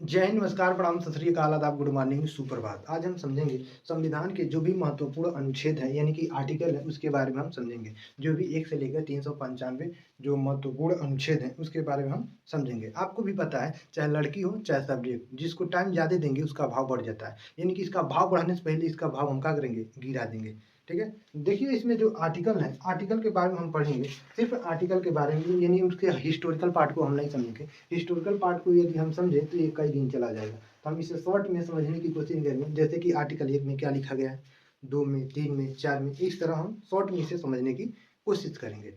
जय हिंद, नमस्कार, प्रणाम, सत श्री अकाल, आदाब, गुड मॉर्निंग, सुप्रभात। आज हम समझेंगे संविधान के जो भी महत्वपूर्ण अनुच्छेद हैं यानी कि आर्टिकल है उसके बारे में हम समझेंगे। जो भी 1 से लेकर 395 जो महत्वपूर्ण अनुच्छेद हैं उसके बारे में हम समझेंगे। आपको भी पता है चाहे लड़की हो चाहे सब्जेक्ट, जिसको टाइम ज़्यादा देंगे उसका भाव बढ़ जाता है। यानी कि इसका भाव बढ़ाने से पहले इसका भाव हम क्या करेंगे, गिरा देंगे। ठीक है, देखिए इसमें जो आर्टिकल है, आर्टिकल के बारे में हम पढ़ेंगे। सिर्फ आर्टिकल के बारे में यानी उसके हिस्टोरिकल पार्ट को हम नहीं समझेंगे। हिस्टोरिकल पार्ट को यदि हम समझें तो ये कई दिन चला जाएगा, तो हम इसे शॉर्ट में समझने की कोशिश करेंगे। जैसे कि आर्टिकल 1 में क्या लिखा गया है, 2 में, 3 में, 4 में, इस तरह हम शॉर्ट में इसे समझने की कोशिश करेंगे।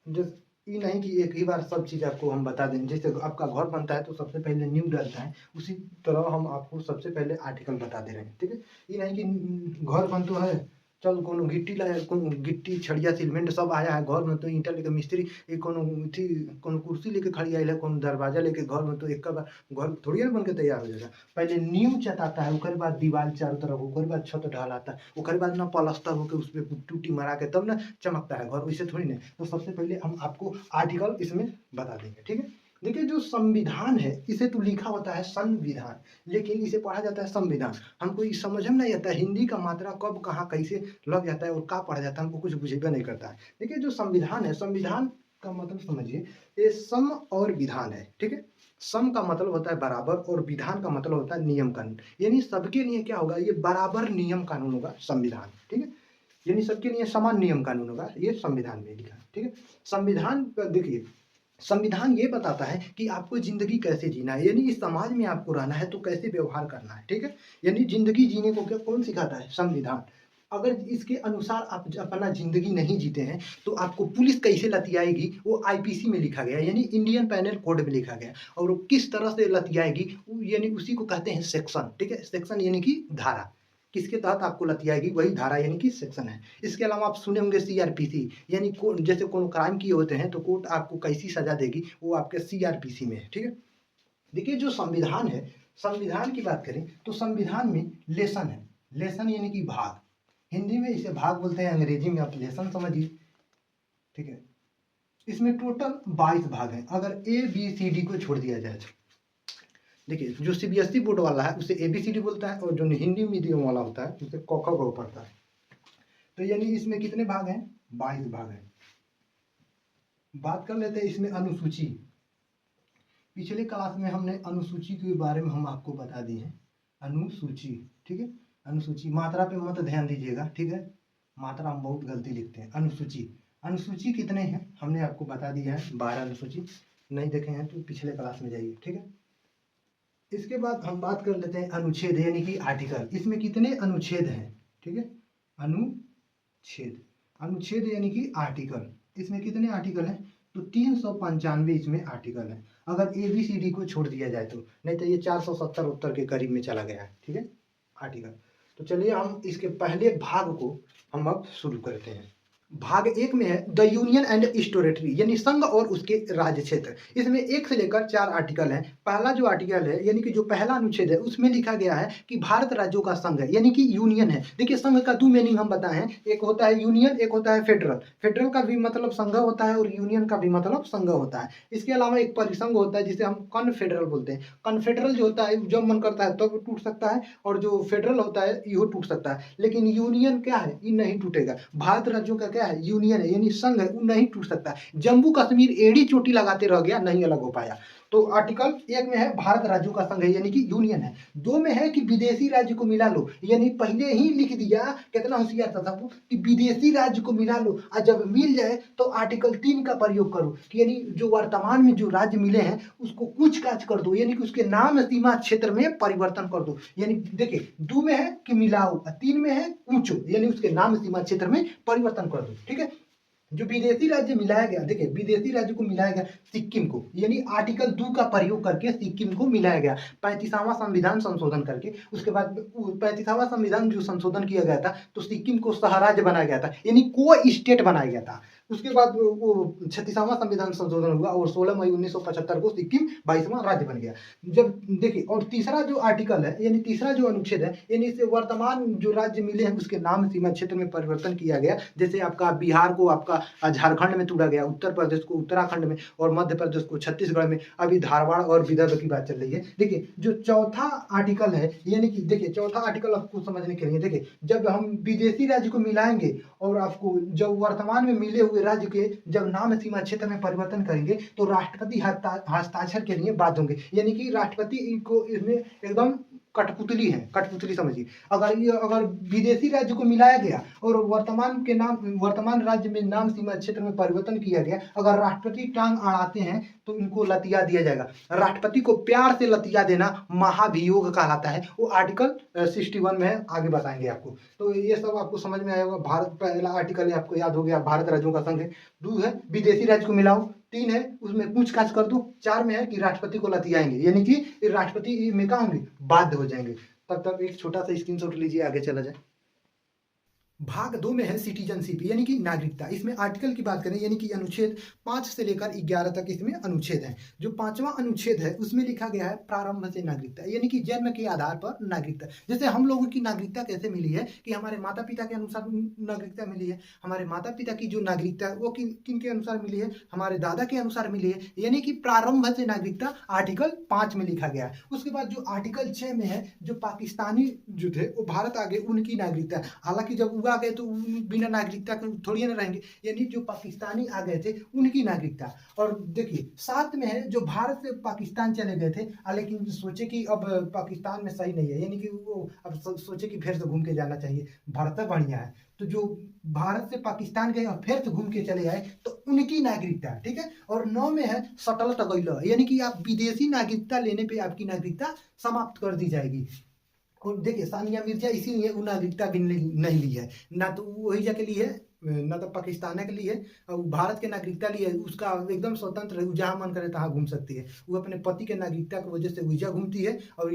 जैसे ये नहीं कि एक ही बार सब चीज़ आपको हम बता दें। जैसे आपका घर बनता है तो सबसे पहले नींव डलता है, उसी तरह हम आपको सबसे पहले आर्टिकल बता दे रहे हैं। ठीक है, ये नहीं कि घर बनता है, चल कोनो गिट्टी लाया, कोनो गिट्टी छड़िया सीमेंट सब आया है घर में, तो ईंटा लेके मिस्त्री कोनो थी, कोनो कुर्सी लेके खड़ी आइल है, कोनो दरवाजा लेके घर में, तो एक बार घर थोड़ी ना बन के तैयार हो जाएगा। पहले नींव चताता है, उसके बाद दीवार चारों तरफ, उसके बाद छत ढालाता है, उसके बाद ना प्लास्टर होकर उस पर पुट्टी उट्टी मारा के तब ना चमकता है घर, वैसे थोड़ी ना। तो सबसे पहले हम आपको आर्टिकल इसमें बता देंगे। ठीक है, देखिए जो संविधान है इसे तो लिखा होता है संविधान, लेकिन इसे पढ़ा जाता है संविधान। हमको ये समझ में नहीं आता हिंदी का मात्रा कब कहाँ कैसे लग जाता है और क्या पढ़ा जाता है, हमको कुछ बुझेगा नहीं करता है। देखिए जो संविधान है, संविधान का मतलब समझिए, ये सम और विधान है। ठीक है, सम का मतलब होता है बराबर और विधान का मतलब होता है नियम कानून। यानी सबके लिए क्या होगा, ये बराबर नियम कानून होगा संविधान। ठीक है, यानी सबके लिए समान नियम कानून होगा, ये संविधान में लिखा है। ठीक है, संविधान पर देखिए, संविधान ये बताता है कि आपको ज़िंदगी कैसे जीना है, यानी इस समाज में आपको रहना है तो कैसे व्यवहार करना है। ठीक है, यानी ज़िंदगी जीने को क्या कौन सिखाता है, संविधान। अगर इसके अनुसार आप अपना ज़िंदगी नहीं जीते हैं तो आपको पुलिस कैसे लतियाएगी, वो आईपीसी में लिखा गया है, यानी इंडियन पैनल कोड में लिखा गया है। और वो किस तरह से लतियाएगी, यानी उसी को कहते हैं सेक्शन। ठीक है, सेक्शन यानी कि धारा, किसके तहत आपको लतियाएगी, वही धारा यानी कि सेक्शन है। इसके अलावा आप सुने होंगे सीआरपीसी, यानी जैसे कोनो क्राइम किए होते हैं तो कोर्ट आपको कैसी सजा देगी, वो आपके सीआरपीसी में है। ठीक है, देखिए जो संविधान है, संविधान की बात करें तो संविधान में लेसन है। लेसन यानी कि भाग, हिंदी में इसे भाग बोलते हैं, अंग्रेजी में आप लेसन समझिए। ठीक है, इसमें टोटल 22 भाग हैं अगर ए बी सी डी को छोड़ दिया जाए तो। देखिए जो सीबीएसई बोर्ड वाला है उसे एबीसीडी बोलता है, और जो हिंदी मीडियम वाला होता है उसे क ख ग पढ़ता है। तो यानी इसमें कितने भाग हैं, 22 भाग हैं। बात कर लेते हैं इसमें अनुसूची। पिछले क्लास में हमने अनुसूची के बारे में हम आपको बता दिए हैं, अनुसूची। ठीक है, अनुसूची, मात्रा पे मत ध्यान दीजिएगा। ठीक है, मात्रा हम बहुत गलती लिखते हैं। अनुसूची, अनुसूची कितने हैं हमने आपको बता दिया है, 12 अनुसूची। नहीं देखे हैं तो पिछले क्लास में जाइए। ठीक है, इसके बाद हम बात कर लेते हैं अनुच्छेद यानी कि आर्टिकल। इसमें कितने अनुच्छेद हैं, ठीक है, अनुच्छेद, अनुच्छेद यानी कि आर्टिकल। इसमें कितने आर्टिकल हैं, तो 395 इसमें आर्टिकल है अगर ए बी सी डी को छोड़ दिया जाए तो, नहीं तो ये 470 उत्तर के करीब में चला गया है। ठीक है, आर्टिकल। तो चलिए हम इसके पहले भाग को हम अब शुरू करते हैं। भाग 1 में है the union and it's territory, यानी संघ और उसके राज्य क्षेत्र। इसमें 1 से लेकर 4 आर्टिकल हैं। पहला जो आर्टिकल है यानी कि जो पहला अनुच्छेद है उसमें लिखा गया है कि भारत राज्यों का संघ है, यानी कि यूनियन है। देखिए संघ का 2 मीनिंग हम बताए हैं, एक होता है यूनियन, एक होता है फेडरल। फेडरल का भी मतलब संघ होता है और यूनियन का भी मतलब संघ होता है। इसके अलावा एक परिसंघ होता है जिसे हम कन्फेडरल बोलते हैं। कन्फेडरल जो होता है जब मन करता है तब तो टूट सकता है, और जो फेडरल होता है ये टूट सकता है। लेकिन यूनियन क्या है, ये नहीं टूटेगा। भारत राज्यों का क्या है, यूनियन है, यानी संघ है, वो नहीं टूट सकता। जम्मू कश्मीर एड़ी चोटी लगाते रह गया, नहीं अलग हो पाया। तो आर्टिकल 1 में है भारत राज्यों का संघ है, यानी कि यूनियन है। 2 में है कि विदेशी राज्य को मिला लो, यानी पहले ही लिख दिया, कितना होशियार था सबको, कि विदेशी राज्य को मिला लो, और जब मिल जाए तो आर्टिकल 3 का प्रयोग करो, कि यानी जो वर्तमान में जो राज्य मिले हैं उसको कूच काच कर दो, यानी कि उसके नाम सीमा क्षेत्र में परिवर्तन कर दो। यानी देखिए 2 में है कि मिलाओ, 3 में है कूचो, यानी उसके नाम सीमा क्षेत्र में परिवर्तन कर दो। ठीक है, जो विदेशी राज्य मिलाया गया, देखिए विदेशी राज्य को मिलाया गया सिक्किम को, यानी आर्टिकल 2 का प्रयोग करके सिक्किम को मिलाया गया 35वां संविधान संशोधन करके। उसके बाद 35वां संविधान जो संशोधन किया गया था तो सिक्किम को सहराज्य बनाया गया था, यानी को स्टेट बनाया गया था। उसके बाद वो 36वां संविधान संशोधन हुआ और 16 मई 1975 को सिक्किम 22वां राज्य बन गया। जब देखिए, और तीसरा जो आर्टिकल है यानी तीसरा जो अनुच्छेद है, यानी इससे वर्तमान जो राज्य मिले हैं उसके नाम सीमा क्षेत्र में परिवर्तन किया गया। जैसे आपका बिहार को आपका झारखंड में तोड़ा गया, उत्तर प्रदेश को उत्तराखंड में और मध्य प्रदेश को छत्तीसगढ़ में। अभी धारवाड़ और विदर्भ की बात चल रही है। देखिए जो चौथा आर्टिकल है, यानी कि देखिए चौथा आर्टिकल आपको समझने के लिए, देखिए जब हम विदेशी राज्य को मिलाएंगे और आपको जब वर्तमान में मिले हुए राज्य के जब नाम सीमा क्षेत्र में परिवर्तन करेंगे तो राष्ट्रपति हस्ताक्षर के लिए बाध्य होंगे। यानी कि राष्ट्रपति को इसमें एकदम कठपुतली है, कठपुतली समझिए। अगर विदेशी राज्य को मिलाया गया और वर्तमान राज्य में नाम सीमा क्षेत्र में परिवर्तन किया गया, अगर राष्ट्रपति टांग अड़ाते हैं तो इनको लतिया दिया जाएगा। राष्ट्रपति को प्यार से लतिया देना महाभियोग कहलाता है। वो आर्टिकल 61 में है, आगे बताएंगे आपको। तो ये सब आपको समझ में आएगा। भारत पहला आर्टिकल आपको याद हो गया, भारत राज्यों का संघ है। 2 है विदेशी राज्य को मिलाओ। 3 है उसमें पूछताछ कर दो। 4 में है कि राष्ट्रपति को लतियाएंगे, यानी कि राष्ट्रपति में क्या होंगे, बाध्य हो जाएंगे। तब तक एक छोटा सा स्क्रीनशॉट लीजिए, आगे चला जाए। भाग 2 में है सिटीजनशिप यानी कि नागरिकता। इसमें आर्टिकल की बात करें यानी कि अनुच्छेद 5 से लेकर 11 तक इसमें अनुच्छेद है। जो 5वां अनुच्छेद है उसमें लिखा गया है प्रारंभ से नागरिकता, यानी कि जन्म के आधार पर नागरिकता। जैसे हम लोगों की नागरिकता कैसे मिली है कि हमारे माता पिता के अनुसार नागरिकता मिली है। हमारे माता पिता की जो नागरिकता है वो किन के अनुसार मिली है, हमारे दादा के अनुसार मिली है, यानी कि प्रारंभ से नागरिकता आर्टिकल 5 में लिखा गया है। उसके बाद जो आर्टिकल 6 में है, जो पाकिस्तानी जो थे वो भारत आ गए, उनकी नागरिकता। हालांकि जब आ गए तो बिना नागरिकता के थोड़ी ना रहेंगे, यानी जो पाकिस्तानी आ गए थे उनकी नागरिकता। और देखिए 7 में है जो भारत से पाकिस्तान चले गए थे, लेकिन सोचे कि अब पाकिस्तान में सही नहीं है, यानी कि वो अब सोचे कि फिर से घूम के जाना चाहिए, भारत बढ़िया है। तो जो भारत से पाकिस्तान गए और फिर से घूम के चले आए तो उनकी नागरिकता, ठीक है। और 9 में है सटल तगैला, यानी कि आप विदेशी नागरिकता लेने पे आपकी नागरिकता समाप्त कर दी जाएगी। और देखिए सानिया मिर्जा इसीलिए वो नागरिकता भी नहीं ली है, ना तो वही जाके ली है, ना तो पाकिस्तान के लिए और भारत के नागरिकता लिए। उसका एकदम स्वतंत्र है, जहाँ मन करे तहाँ घूम सकती है। वो अपने पति के नागरिकता की वजह से वीजा घूमती है और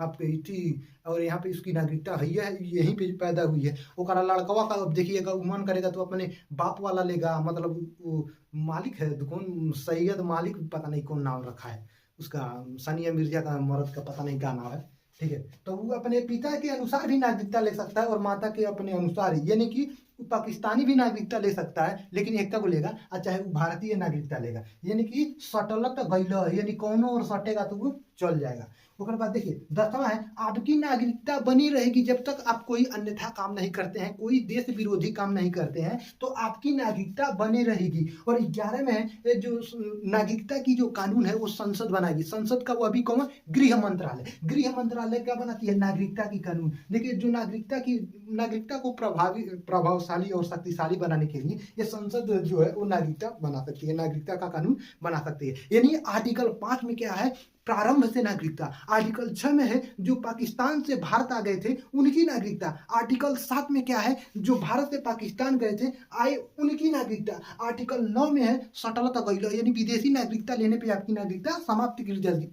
आपके इसी और यहाँ पे उसकी नागरिकता है यहीं पे पैदा हुई है। ओकरा लड़कवा का अब देखिएगा, मन करेगा तो अपने बाप वाला लेगा, मतलब वो मालिक है दुकान, सैयद मालिक पता नहीं कौन नाम रखा है उसका, सानिया मिर्जा का मर्द का पता नहीं क्या नाम है, ठीक है। तो वो अपने पिता के अनुसार भी नागरिकता ले सकता है और माता के अपने अनुसार ही, यानी कि पाकिस्तानी भी नागरिकता ले सकता है, लेकिन एकता को लेगा, और चाहे वो भारतीय नागरिकता लेगा। यानी कि सटलत गैला, यानी कौनो और सटेगा तो वो चल जाएगा। उसके बाद देखिए 10वां है आपकी नागरिकता बनी रहेगी जब तक आप कोई अन्यथा काम नहीं करते हैं, कोई देश विरोधी काम नहीं करते हैं, तो आपकी नागरिकता बनी रहेगी। और 11 में है जो नागरिकता की जो कानून है वो संसद बनाएगी। संसद का वो अभी कौन, गृह मंत्रालय। गृह मंत्रालय क्या बनाती है, नागरिकता की कानून। देखिए जो नागरिकता को प्रभावशाली और शक्तिशाली बनाने के लिए ये संसद जो है वो नागरिकता बना सकती है, नागरिकता का कानून बना सकती है। यानी आर्टिकल 5 में क्या है, प्रारंभ से नागरिकता। आर्टिकल 6 में है जो पाकिस्तान से भारत आ गए थे उनकी नागरिकता। आर्टिकल 7 में क्या है, जो भारत से पाकिस्तान गए थे आए उनकी नागरिकता। आर्टिकल 9 में है सटल तगैला, यानी विदेशी नागरिकता लेने पे आपकी नागरिकता समाप्त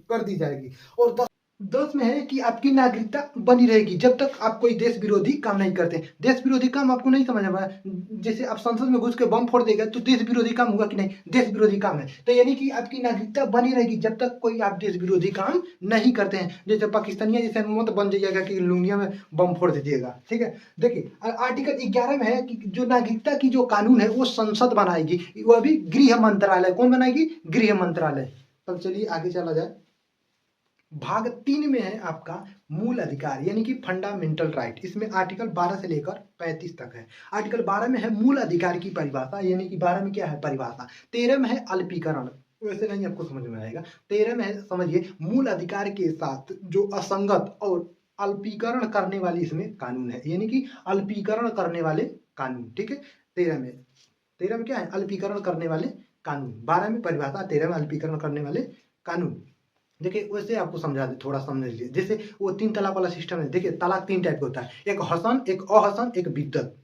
कर दी जाएगी। और 10 में है कि आपकी नागरिकता बनी रहेगी जब तक आप कोई देश विरोधी काम नहीं करते। देश विरोधी काम आपको नहीं समझ में आया, जैसे आप संसद में घुस के बम फोड़ देगा तो देश विरोधी काम होगा कि नहीं, देश विरोधी काम है। तो यानी कि आपकी नागरिकता बनी रहेगी जब तक कोई आप देश विरोधी काम नहीं करते हैं। जैसे पाकिस्तानिया जैसे मत बन जाइएगा कि लुंगिया में बम फोड़ दीजिएगा, ठीक है। देखिए आर्टिकल 11 में है कि जो नागरिकता की जो कानून है वो संसद बनाएगी, वो भी गृह मंत्रालय। कौन बनाएगी, गृह मंत्रालय। तब चलिए आगे चला जाए। भाग 3 में है आपका मूल अधिकार, यानी कि फंडामेंटल राइट। इसमें आर्टिकल 12 से लेकर 35 तक है। आर्टिकल 12 में है मूल अधिकार की परिभाषा, यानी कि 12 में क्या है, परिभाषा। 13 में है अल्पीकरण, वैसे नहीं आपको समझ में आएगा। 13 में है समझिए मूल अधिकार के साथ जो असंगत और अल्पीकरण करने वाली इसमें कानून है, यानी कि अल्पीकरण करने वाले कानून, ठीक है। 13 में क्या है, अल्पीकरण करने वाले कानून। 12 में परिभाषा, 13 में अल्पीकरण करने वाले कानून। देखिए वैसे आपको समझा दे, थोड़ा समझ लीजिए। जैसे वो 3 तलाक वाला सिस्टम है। देखिए तलाक 3 टाइप का होता है, एक हसन, एक अहसन, एक बिद्दत।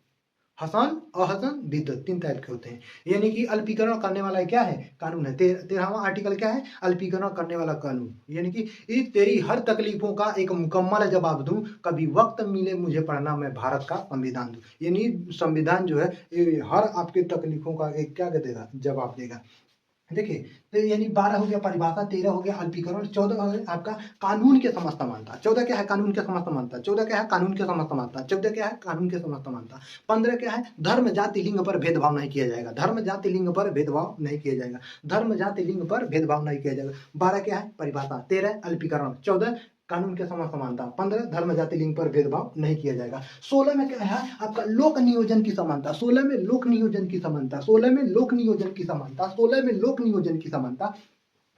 हसन, अहसन, बिद्दत, 3 टाइप के होते हैं। यानी कि अल्पीकरण करने वाला क्या है? कानून है। 13वां आर्टिकल क्या है? अल्पीकरण करने वाला कानून। यानी कि तेरी हर तकलीफों का एक मुकम्मल जवाब दूं, कभी वक्त मिले मुझे पढ़ना, मैं भारत का संविधान दूं। यानी संविधान जो है ये हर आपके तकलीफों का एक क्या देगा? जवाब देगा। देखिए, तो यानी 12 हो गया परिभाषा, 13 हो गया अल्पीकरण, 14 है आपका कानून के समस्त मानता। 14 क्या है? कानून के समस्त मानता। 14 क्या है? कानून के समस्त मानता। 14 क्या है? कानून के समस्त मानता। 15 क्या है? धर्म जाति लिंग पर भेदभाव नहीं किया जाएगा। धर्म जाति लिंग पर भेदभाव नहीं किया जाएगा। धर्म जाति लिंग पर भेदभाव नहीं किया जाएगा। 12 क्या है? परिभाषा। 13 अल्पीकरण। 14 कानून के समस्त समानता। 15 धर्म जाति लिंग पर भेदभाव नहीं किया जाएगा। 16 में क्या है? आपका लोक नियोजन की समानता। 16 में लोक नियोजन की समानता। 16 में लोक नियोजन की समानता। 16 में लोक नियोजन की समानता।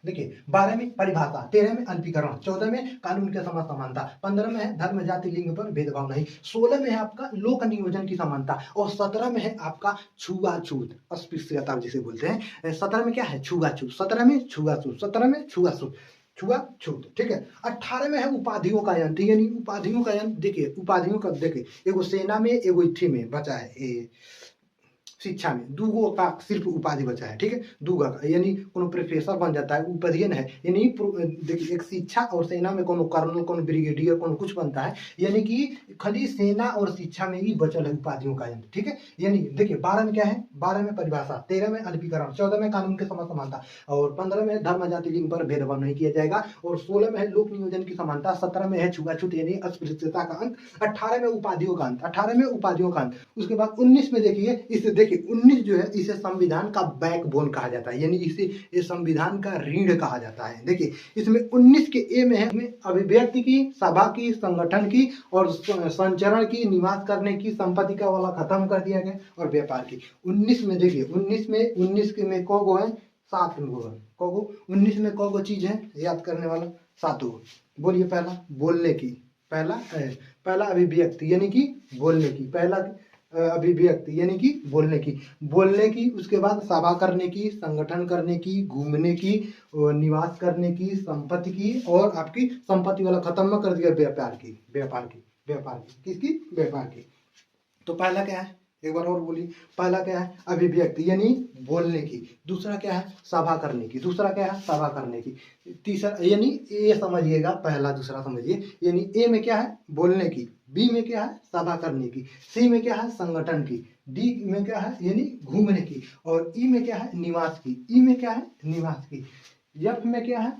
देखिए, 12 में परिभाषा, 13 में अल्पीकरण, 14 में कानून के समस्त समानता, 15 में है धर्म जाति लिंग पर भेदभाव नहीं, 16 में है आपका लोक नियोजन की समानता और 17 में है आपका छुआछूत, अस्पृश्यता जिसे बोलते हैं। 17 में क्या है? छुआछूत। 17 में छुआछूत। 17 में छुआछूत, छुआछूत, ठीक है। 18 में है उपाधियों का अंत। यानी उपाधियों का अंत। देखिए, उपाधियों का देखिए, एगो सेना में, एगो इथी में बचा है, शिक्षा में दूगो का सिर्फ उपाधि बचा है, ठीक है। दूगो का यानी कोनो प्रोफेसर बन जाता है, उपाधियन है। यानी देखिए, एक शिक्षा और सेना में कोनो कर्नल, कोनो ब्रिगेडियर, कोनो कुछ बनता है। यानी कि खाली सेना और शिक्षा में ही बचल है उपाधियों का यंत्र, ठीक है। यानी देखिए, 12 में क्या है? 12 में परिभाषा, 13 में अल्पीकरण, 14 में कानून के समस्त समानता और 15 में धर्म जाति लिंग पर भेदभाव नहीं किया जाएगा और 16 में है लोक नियोजन की समानता, 17 में है छुआछूत यानी अस्पृश्यता का अंत, 18 में उपाधियों का अंत। 18 में उपाधियों का अंत। उसके बाद 19 में देखिए, इसे देखिए 19 जो है इसे संविधान का बैकबोन कहा जाता है। यानी इसे ये संविधान का रीढ़ कहा जाता है। देखिए, इसमें 19 के ए में है अभिव्यक्ति की, सभा की, संगठन की और संचरण की, निवास करने की, संपत्ति का वाला खत्म कर दिया गया और व्यापार की। 19 में देखिए, 19 के में कौगो है? 7 गो है। कौगो 19 में कौगो चीज है याद करने वाला? 7 गो। बोलिए, पहला बोलने की, पहला अभिव्यक्ति यानी कि बोलने की, पहला अभिव्यक्ति यानी कि बोलने की, उसके बाद सभा करने की, संगठन करने की, घूमने की, निवास करने की, संपत्ति की और आपकी संपत्ति वाला खत्म कर दिया, व्यापार की किसकी? व्यापार की। तो पहला क्या है? एक बार और बोलिए, पहला क्या है? अभिव्यक्ति यानी बोलने की। दूसरा क्या है? सभा करने की। दूसरा क्या है? सभा करने की। तीसरा यानी ए समझिएगा, पहला दूसरा समझिए। यानी ए में क्या है? बोलने की। बी में क्या है? सभा करने की। सी में क्या है? संगठन की। डी में क्या है? यानी घूमने की। और ई में क्या है? निवास की। ई में क्या है? निवास की। एफ में क्या है?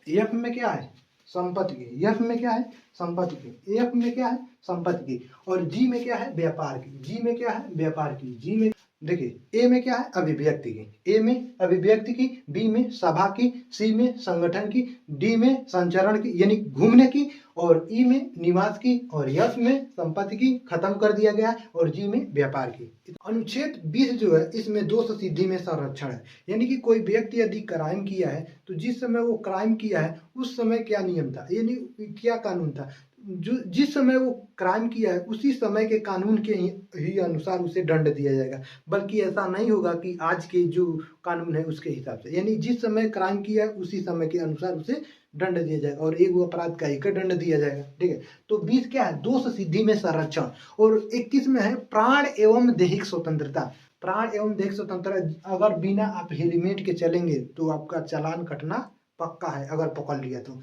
एफ में क्या है? संपत्ति की। एफ में क्या है? संपत्ति की। एफ में क्या है? संपत्ति की। और जी में क्या है? व्यापार की। जी में क्या है? व्यापार की। जी में देखिए, ए में क्या है? अभिव्यक्ति की। ए में अभिव्यक्ति की, बी में सभा की, सी में संगठन की, डी में संचरण की यानी घूमने की और ई में निवास की और एफ में संपत्ति की खत्म कर दिया गया और जी में व्यापार की। अनुच्छेद 20 जो है इसमें दोष सिद्धि में संरक्षण है। यानी कि कोई व्यक्ति यदि क्राइम किया है तो जिस समय वो क्राइम किया है उस समय क्या नियम था, यानी क्या कानून था, जो जिस समय वो क्राइम किया है उसी समय के कानून के ही अनुसार उसे दंड दिया जाएगा। बल्कि ऐसा नहीं होगा कि आज के जो कानून है उसके हिसाब से, यानी जिस समय क्राइम किया है उसी समय के अनुसार उसे दंड दिया जाएगा और एक अपराध का एक दंड दिया जाएगा, ठीक है। तो 20 क्या है? दोष सिद्धि में संरक्षण। और 21 में है प्राण एवं दैहिक स्वतंत्रता। प्राण एवं दैहिक स्वतंत्रता, अगर बिना आप हेलमेट के चलेंगे तो आपका चालान कटना पक्का है अगर पकड़ लिया तो।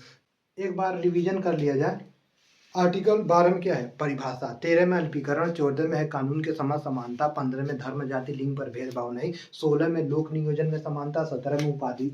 एक बार रिवीजन कर लिया जाए। आर्टिकल 12 में क्या है? परिभाषा, 13 में अल्पीकरण, 14 में है कानून के समस्त समानता, 15 में धर्म जाति लिंग पर भेदभाव नहीं, 16 में लोक नियोजन में समानता, 17 में उपाधि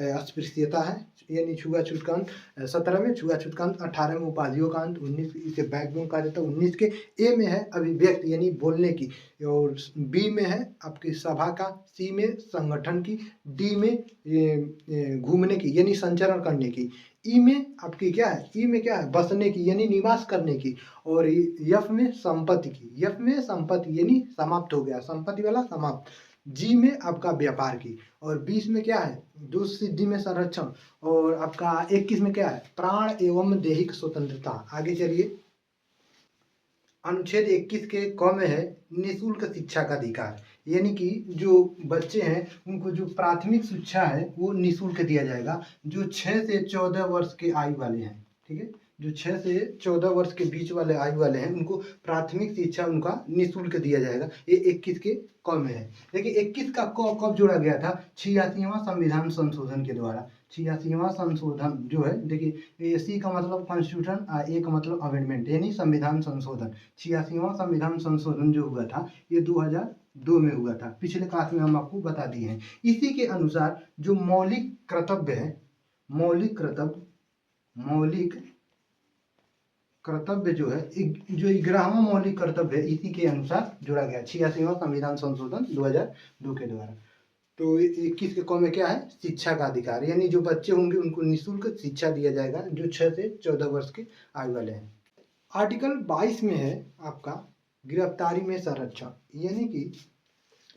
अस्पृश्यता है यानी छुआछूत का अंत, 17 में छुआछूत का अंत, 18 में उपाधियों का अंत, 19 इसे बैकबोन कहा जाता है। 19 के ए में है अभिव्यक्ति यानी बोलने की और बी में है आपकी सभा का, सी में संगठन की, डी में घूमने की यानी संचरण करने की, ई में आपकी क्या है? ई में क्या है? बसने की यानी निवास करने की और यफ में संपत्ति की। यफ में संपत्ति यानी समाप्त हो गया, संपत्ति वाला समाप्त। जी में आपका व्यापार की और 20 में क्या है? दोष सिद्धि में संरक्षण और आपका 21 में क्या है? प्राण एवं दैहिक स्वतंत्रता। आगे चलिए, अनुच्छेद 21 के क में है निःशुल्क शिक्षा का अधिकार। यानी कि जो बच्चे हैं उनको जो प्राथमिक शिक्षा है वो निःशुल्क दिया जाएगा, जो 6 से 14 वर्ष के आयु वाले हैं, ठीक है। जो 6 से 14 वर्ष के बीच वाले आयु वाले हैं उनको प्राथमिक शिक्षा उनका निःशुल्क दिया जाएगा। ये 21 के क में है। देखिए 21 का क कब जोड़ा गया था? 86वां संविधान संशोधन के द्वारा। 86वां संशोधन जो है, देखिए सी का मतलब कॉन्स्टिट्यूशन, ए का मतलब अमेंडमेंट यानी संविधान संशोधन। 86वां संविधान संशोधन जो हुआ था ये 2002 में हुआ था। पिछले क्लास में हम आपको बता दिए हैं। इसी के अनुसार जो मौलिक कर्तव्य है, मौलिक कर्तव्य जो है, जो 11वां मौलिक कर्तव्य है, इसी के अनुसार जोड़ा गया 86वां संविधान संशोधन 2002 के द्वारा। तो 21 के क में क्या है? शिक्षा का अधिकार, यानी जो बच्चे होंगे उनको निःशुल्क शिक्षा दिया जाएगा जो 6 से 14 वर्ष के आयु वाले हैं। आर्टिकल 22 में है आपका गिरफ्तारी में संरक्षण, यानी कि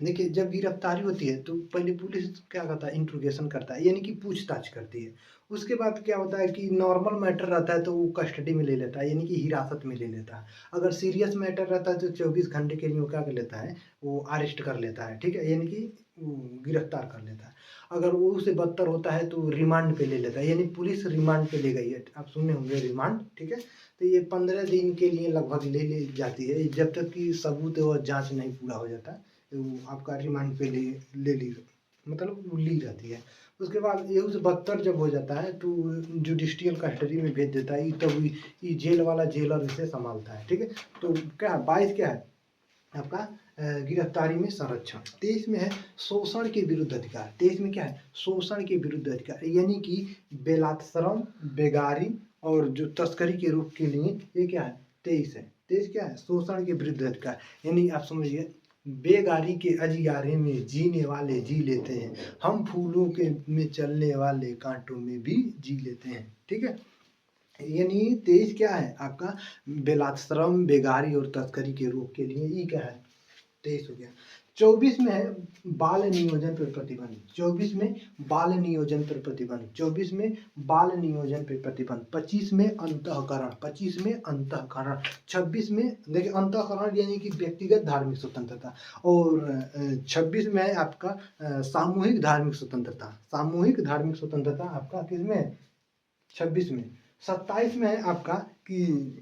देखिए जब गिरफ्तारी होती है तो पहले पुलिस क्या करता है? इंट्रोगेशन करता है, यानी कि पूछताछ करती है। उसके बाद क्या होता है कि नॉर्मल मैटर रहता है तो वो कस्टडी में ले लेता है, यानी कि हिरासत में ले लेता है। अगर सीरियस मैटर रहता है तो 24 घंटे के लिए वो क्या कर लेता है? वो अरेस्ट कर लेता है, ठीक है, यानी कि गिरफ्तार कर लेता है। अगर वो उससे बदतर होता है तो रिमांड पे ले लेता है, यानी पुलिस रिमांड पे ले गई है, आप सुने होंगे रिमांड, ठीक है। तो ये 15 दिन के लिए लगभग ले जाती है, जब तक कि सबूत व जाँच नहीं पूरा हो जाता आपका रिमांड पे ले ली, मतलब ली जाती है। उसके बाद ये उस बदतर जब हो जाता है तो जुडिशियल कस्टडी में भेज देता है, तब ये जेल वाला जेलर इसे संभालता है, ठीक है। तो क्या है? 22 क्या है आपका? गिरफ्तारी में संरक्षण। 23 में है शोषण के विरुद्ध अधिकार। 23 में क्या है? शोषण के विरुद्ध अधिकार, यानी कि बेलात्श्रम, बेगारी और जो तस्करी के रूप के लिए ये क्या है? 23 है। 23 क्या है? शोषण के विरुद्ध अधिकार, यानी आप समझिए बेगारी के अजियारे में जीने वाले जी लेते हैं, हम फूलों के में चलने वाले कांटों में भी जी लेते हैं, ठीक है। यानी 23 क्या है आपका? बेलात्श्रम, बेगारी और तस्करी के रोक के लिए ये क्या है? 23 हो गया। 24 में है बाल नियोजन पर प्रतिबंध। 24 में बाल नियोजन पर प्रतिबंध। 24 में बाल नियोजन पर प्रतिबंध। 25 में अंतःकरण। 25 में अंतःकरण। 26 में देखिए अंतःकरण यानी कि व्यक्तिगत धार्मिक स्वतंत्रता। और 26 में है आपका सामूहिक धार्मिक स्वतंत्रता। सामूहिक धार्मिक स्वतंत्रता आपका किसमें है? 26 में। 27 में है आपका कि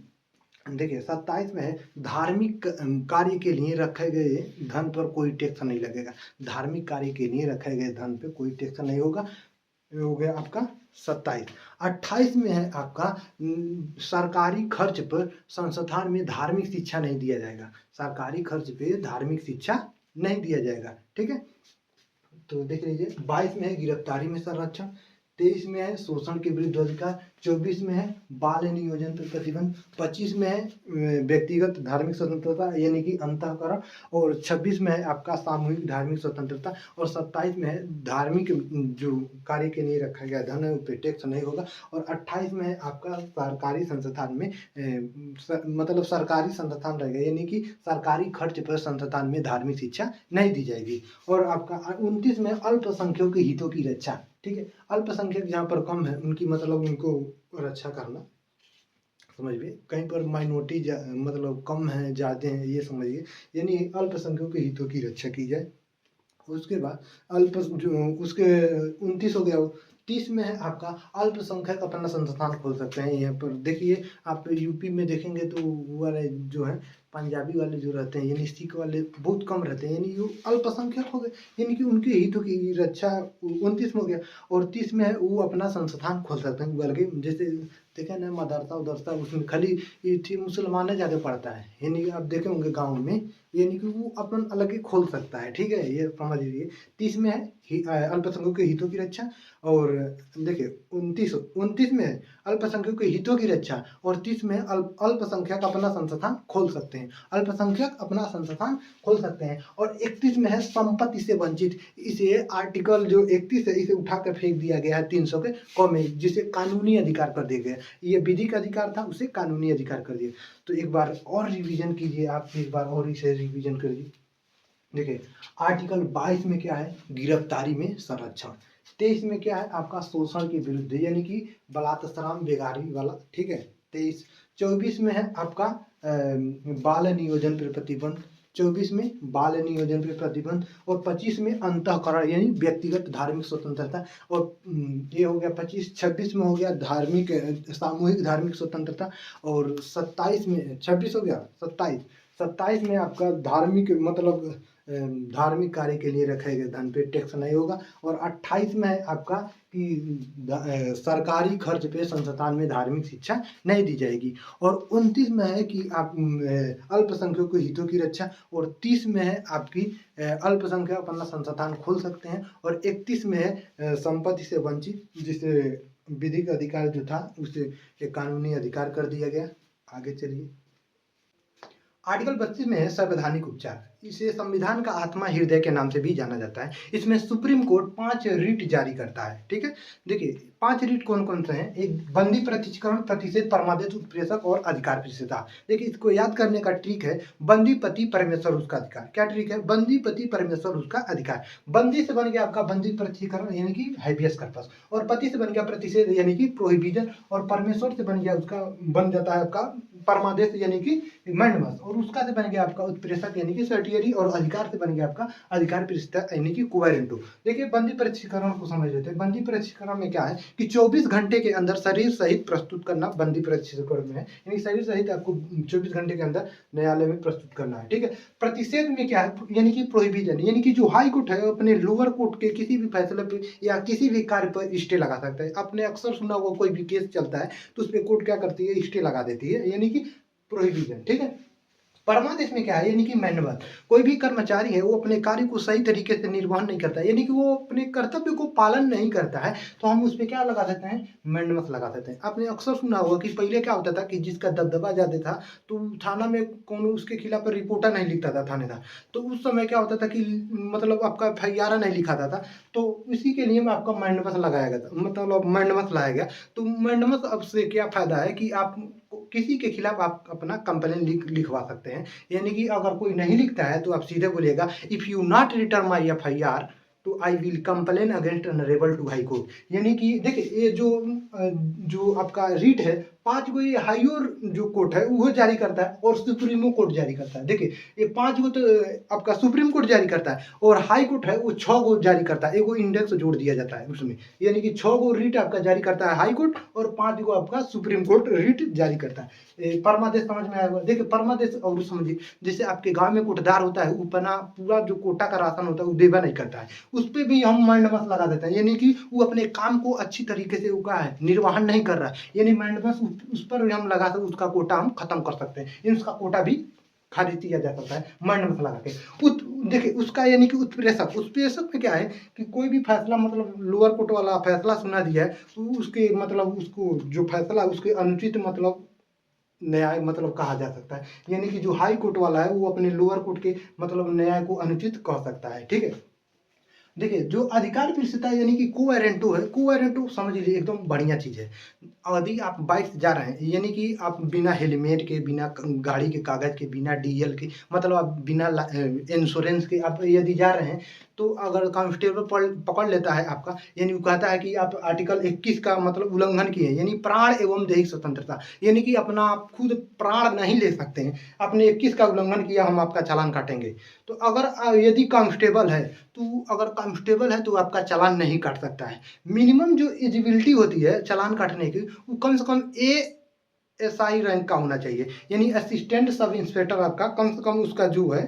देखिए 27 में है धार्मिक कार्य के लिए रखे गए धन पर कोई टैक्स नहीं लगेगा। धार्मिक कार्य के लिए रखे गए धन पे कोई टैक्स नहीं होगा। हो गया आपका 27। 28 में है आपका सरकारी खर्च पर संस्थान में धार्मिक शिक्षा नहीं दिया जाएगा। सरकारी खर्च पे धार्मिक शिक्षा नहीं दिया जाएगा, ठीक है। तो देख लीजिए 22 में है गिरफ्तारी में संरक्षण। 23 में है शोषण के विरुद्ध अधिकार। 24 में है बाल नियोजन पर प्रतिबंध। 25 में है व्यक्तिगत धार्मिक स्वतंत्रता यानी कि अंतःकरण। और 26 में है आपका सामूहिक धार्मिक स्वतंत्रता। और 27 में है धार्मिक जो कार्य के लिए रखा गया धन है उस पर टैक्स नहीं होगा। और 28 में है आपका सरकारी संस्थान में मतलब सरकारी संस्थान रहेगा, यानी कि सरकारी खर्च पर संस्थान में धार्मिक शिक्षा नहीं दी जाएगी। और आपका 29 में अल्पसंख्यकों के हितों की रक्षा, ठीक है। अल्पसंख्यक जहाँ पर कम है उनकी मतलब उनको रक्षा करना, समझिए। कहीं पर माइनॉरिटी मतलब कम है, ज़्यादा है, ये समझिए, यानी अल्पसंख्यकों के हितों की रक्षा की जाए। उसके बाद उसके 29 हो गया। 30 में है आपका अल्पसंख्यक अपना संस्थान खोल सकते हैं। यहाँ पर देखिए आप यूपी में देखेंगे तो वो वाले जो है पंजाबी वाले जो रहते हैं यानी सिख वाले बहुत कम रहते हैं, यानी वो अल्पसंख्यक हो गए, यानी कि उनके हितों की रक्षा 29 में हो गया। और 30 में है वो अपना संस्थान खोल सकते हैं, बल्कि जैसे देखें ना मदरसा उदरसा उसमें खाली ये थी मुसलमान ज़्यादा पढ़ता है, यानी कि आप देखे होंगे गाँव में, यानी कि वो अपन अलग ही खोल सकता है, ठीक है, ये समझ लीजिए। 30 में है अल्पसंख्यकों के हितों की रक्षा। और देखिए 29 में है अल्पसंख्यकों के हितों की रक्षा। और 30 में अल्पसंख्यक अपना संस्थान खोल सकते हैं। अल्पसंख्यक अपना संस्थान खोल सकते हैं। और 31 में है संपत्ति से वंचित। इसे आर्टिकल जो 31 है इसे उठा कर फेंक दिया गया है 300 के क में, जिसे कानूनी अधिकार कर दिया गया। ये विधिक अधिकार था, उसे कानूनी अधिकार कर दिया। तो एक बार और रिवीजन कीजिए, आप एक बार और इसे रिवीजन करिए। देखिए आर्टिकल 22 में क्या है? गिरफ्तारी में संरक्षण। 23 में क्या है आपका? शोषण के विरुद्ध यानी कि बलात्कार बेगारी वाला, ठीक है, 23। 24 में है आपका बाल नियोजन पर प्रतिबंध। 24 में बाल नियोजन पे प्रतिबंध और 25 में अंतःकरण यानी व्यक्तिगत धार्मिक स्वतंत्रता और ये हो गया 25। 26 में हो गया धार्मिक सामूहिक धार्मिक स्वतंत्रता और 27 में 26 हो गया 27 में आपका धार्मिक मतलब धार्मिक कार्य के लिए रखे गए धन पे टैक्स नहीं होगा और 28 में है आपका कि सरकारी खर्च पे संस्थान में धार्मिक शिक्षा नहीं दी जाएगी और 29 में है कि आप अल्पसंख्यकों के हितों की रक्षा और 30 में है आपकी अल्पसंख्यक अपना संस्थान खोल सकते हैं और 31 में है संपत्ति से वंचित जिसे विधिक अधिकार जो था उसे एक कानूनी अधिकार कर दिया गया। आगे चलिए। आर्टिकल 32 में है संवैधानिक उपचार। इसे संविधान का आत्मा हृदय के नाम से भी जाना जाता है। इसमें सुप्रीम कोर्ट 5 रिट जारी करता है। ठीक है, देखिए 5 रिट कौन कौन से हैं। एक बंदी प्रतिष्ठीकरण, प्रतिषेध, परमादेश, उत्प्रेषक और अधिकार प्रतिष्ठा। देखिए इसको याद करने का ट्रिक है बंदी पति परमेश्वर उसका अधिकार। क्या ट्रिक है? बंदी पति परमेश्वर उसका अधिकार। बंदी से बन गया आपका बंदी प्रतिष्ठीकरण यानी कि हैबियस कॉर्पस और पति से बन गया प्रतिषेध यानी कि प्रोहिबिजन और परमेश्वर से बन गया उसका बन जाता है आपका परमादेश यानी कि मैंडमस और उसका से बन गया आपका उत्प्रेषक यानी कि सर्टियरी और अधिकार से बन गया आपका अधिकार प्रतिष्ठा यानी कि कोवेरेंटो। देखिए बंदी प्रशिक्षण को समझ लेते हैं। बंदी प्रशिक्षण में क्या है कि 24 घंटे के अंदर शरीर सहित प्रस्तुत करना बंदी प्रशिक्षण में है, यानी शरीर सहित आपको 24 घंटे के अंदर न्यायालय में प्रस्तुत करना है। ठीक है, प्रतिषेध में क्या है यानी कि प्रोहिबिजन यानी कि जो हाई कोर्ट है अपने लोअर कोर्ट के किसी भी फैसले पर या किसी भी कार्य पर स्टे लगा सकता है। आपने अक्सर सुना होगा कोई भी केस चलता है तो उस पर कोर्ट क्या करती है, स्टे लगा देती है यानी कि प्रोहिबिजन। ठीक है, परमादेश में क्या है यानी कि मैनुअल। कोई भी कर्मचारी है वो अपने कार्य को सही तरीके से निर्वहन नहीं करता है यानी कि वो अपने कर्तव्य को पालन नहीं करता है तो हम उस पर क्या लगा देते हैं, मैनुअल लगा देते हैं। आपने अक्सर सुना होगा कि पहले क्या होता था कि जिसका दबदबा ज्यादा था तो थाना में कौन उसके खिलाफ रिपोर्टर नहीं लिखता था थानेदार, तो उस समय क्या होता था कि मतलब आपका FIR नहीं लिखाता था तो इसी के लिए आपका मैनुअल लगाया गया था, मतलब मैनुअल लाया गया। तो मैनुअल अब से क्या फायदा है कि आप किसी के खिलाफ आप अपना कंप्लेन लिखवा सकते हैं यानी कि अगर कोई नहीं लिखता है तो आप सीधे बोलिएगा if you not return my FIR तो I will complain against honourable to high court. यानी कि देखिए ये जो आपका रीट है 5 गो ये हाईर जो कोर्ट है वो जारी करता है और सुप्रीमो कोर्ट जारी करता है। देखिए ये 5 गो तो आपका सुप्रीम कोर्ट जारी करता है और हाई कोर्ट है वो 6 गो जारी करता है, एगो इंडेक्स जोड़ दिया जाता है उसमें, यानी कि 6 गो रीट आपका जारी करता है हाई कोर्ट और 5 गो आपका सुप्रीम कोर्ट रीट जारी करता है। परमादेश समझ में आएगा। देखिए परमादेश और समझिए जैसे आपके गाँव में कोटदार होता है अपना पूरा जो कोटा का राशन होता है वो देवा नहीं करता है, उस पर भी हम मैंडमस लगा देते हैं यानी कि वो अपने काम को अच्छी तरीके से उगा है निर्वहन नहीं कर रहा है, यानी मैंडमस उस पर हम लगा सकते उसका कोटा हम खत्म कर सकते हैं, यानी उसका कोटा भी खारिज किया जा सकता है मैंडमस लगा के। देखिए उसका यानी कि उत्प्रेषक में क्या है कि कोई भी फैसला मतलब लोअर कोर्ट वाला फैसला सुना दिया है तो उसके मतलब उसको जो फैसला उसके अनुचित मतलब न्याय मतलब कहा जा सकता है, यानी कि जो हाई कोर्ट वाला है वो अपने लोअर कोर्ट के मतलब न्याय को अनुचित कह सकता है। ठीक है, देखिए जो अधिकार प्रतिष्ठा यानी कि कोवेरेंटो है, कोवेरेंटो समझ लीजिए एकदम बढ़िया चीज़ है। यदि आप बाइक से जा रहे हैं यानी कि आप बिना हेलमेट के, बिना गाड़ी के कागज़ के, बिना डीएल के मतलब आप बिना इंश्योरेंस के आप यदि जा रहे हैं तो अगर कांस्टेबल पकड़ लेता है आपका यानी वो कहता है कि आप आर्टिकल 21 का मतलब उल्लंघन किए यानी प्राण एवं दैहिक स्वतंत्रता, यानी कि अपना आप खुद प्राण नहीं ले सकते हैं, आपने 21 का उल्लंघन किया हम आपका चालान काटेंगे। तो अगर यदि कांस्टेबल है तो अगर कांस्टेबल है तो आपका चालान नहीं काट सकता है। मिनिमम जो एलिजिबिलिटी होती है चालान काटने की वो कम से कम ASI रैंक का होना चाहिए, यानी असिस्टेंट सब इंस्पेक्टर आपका कम से कम उसका जो है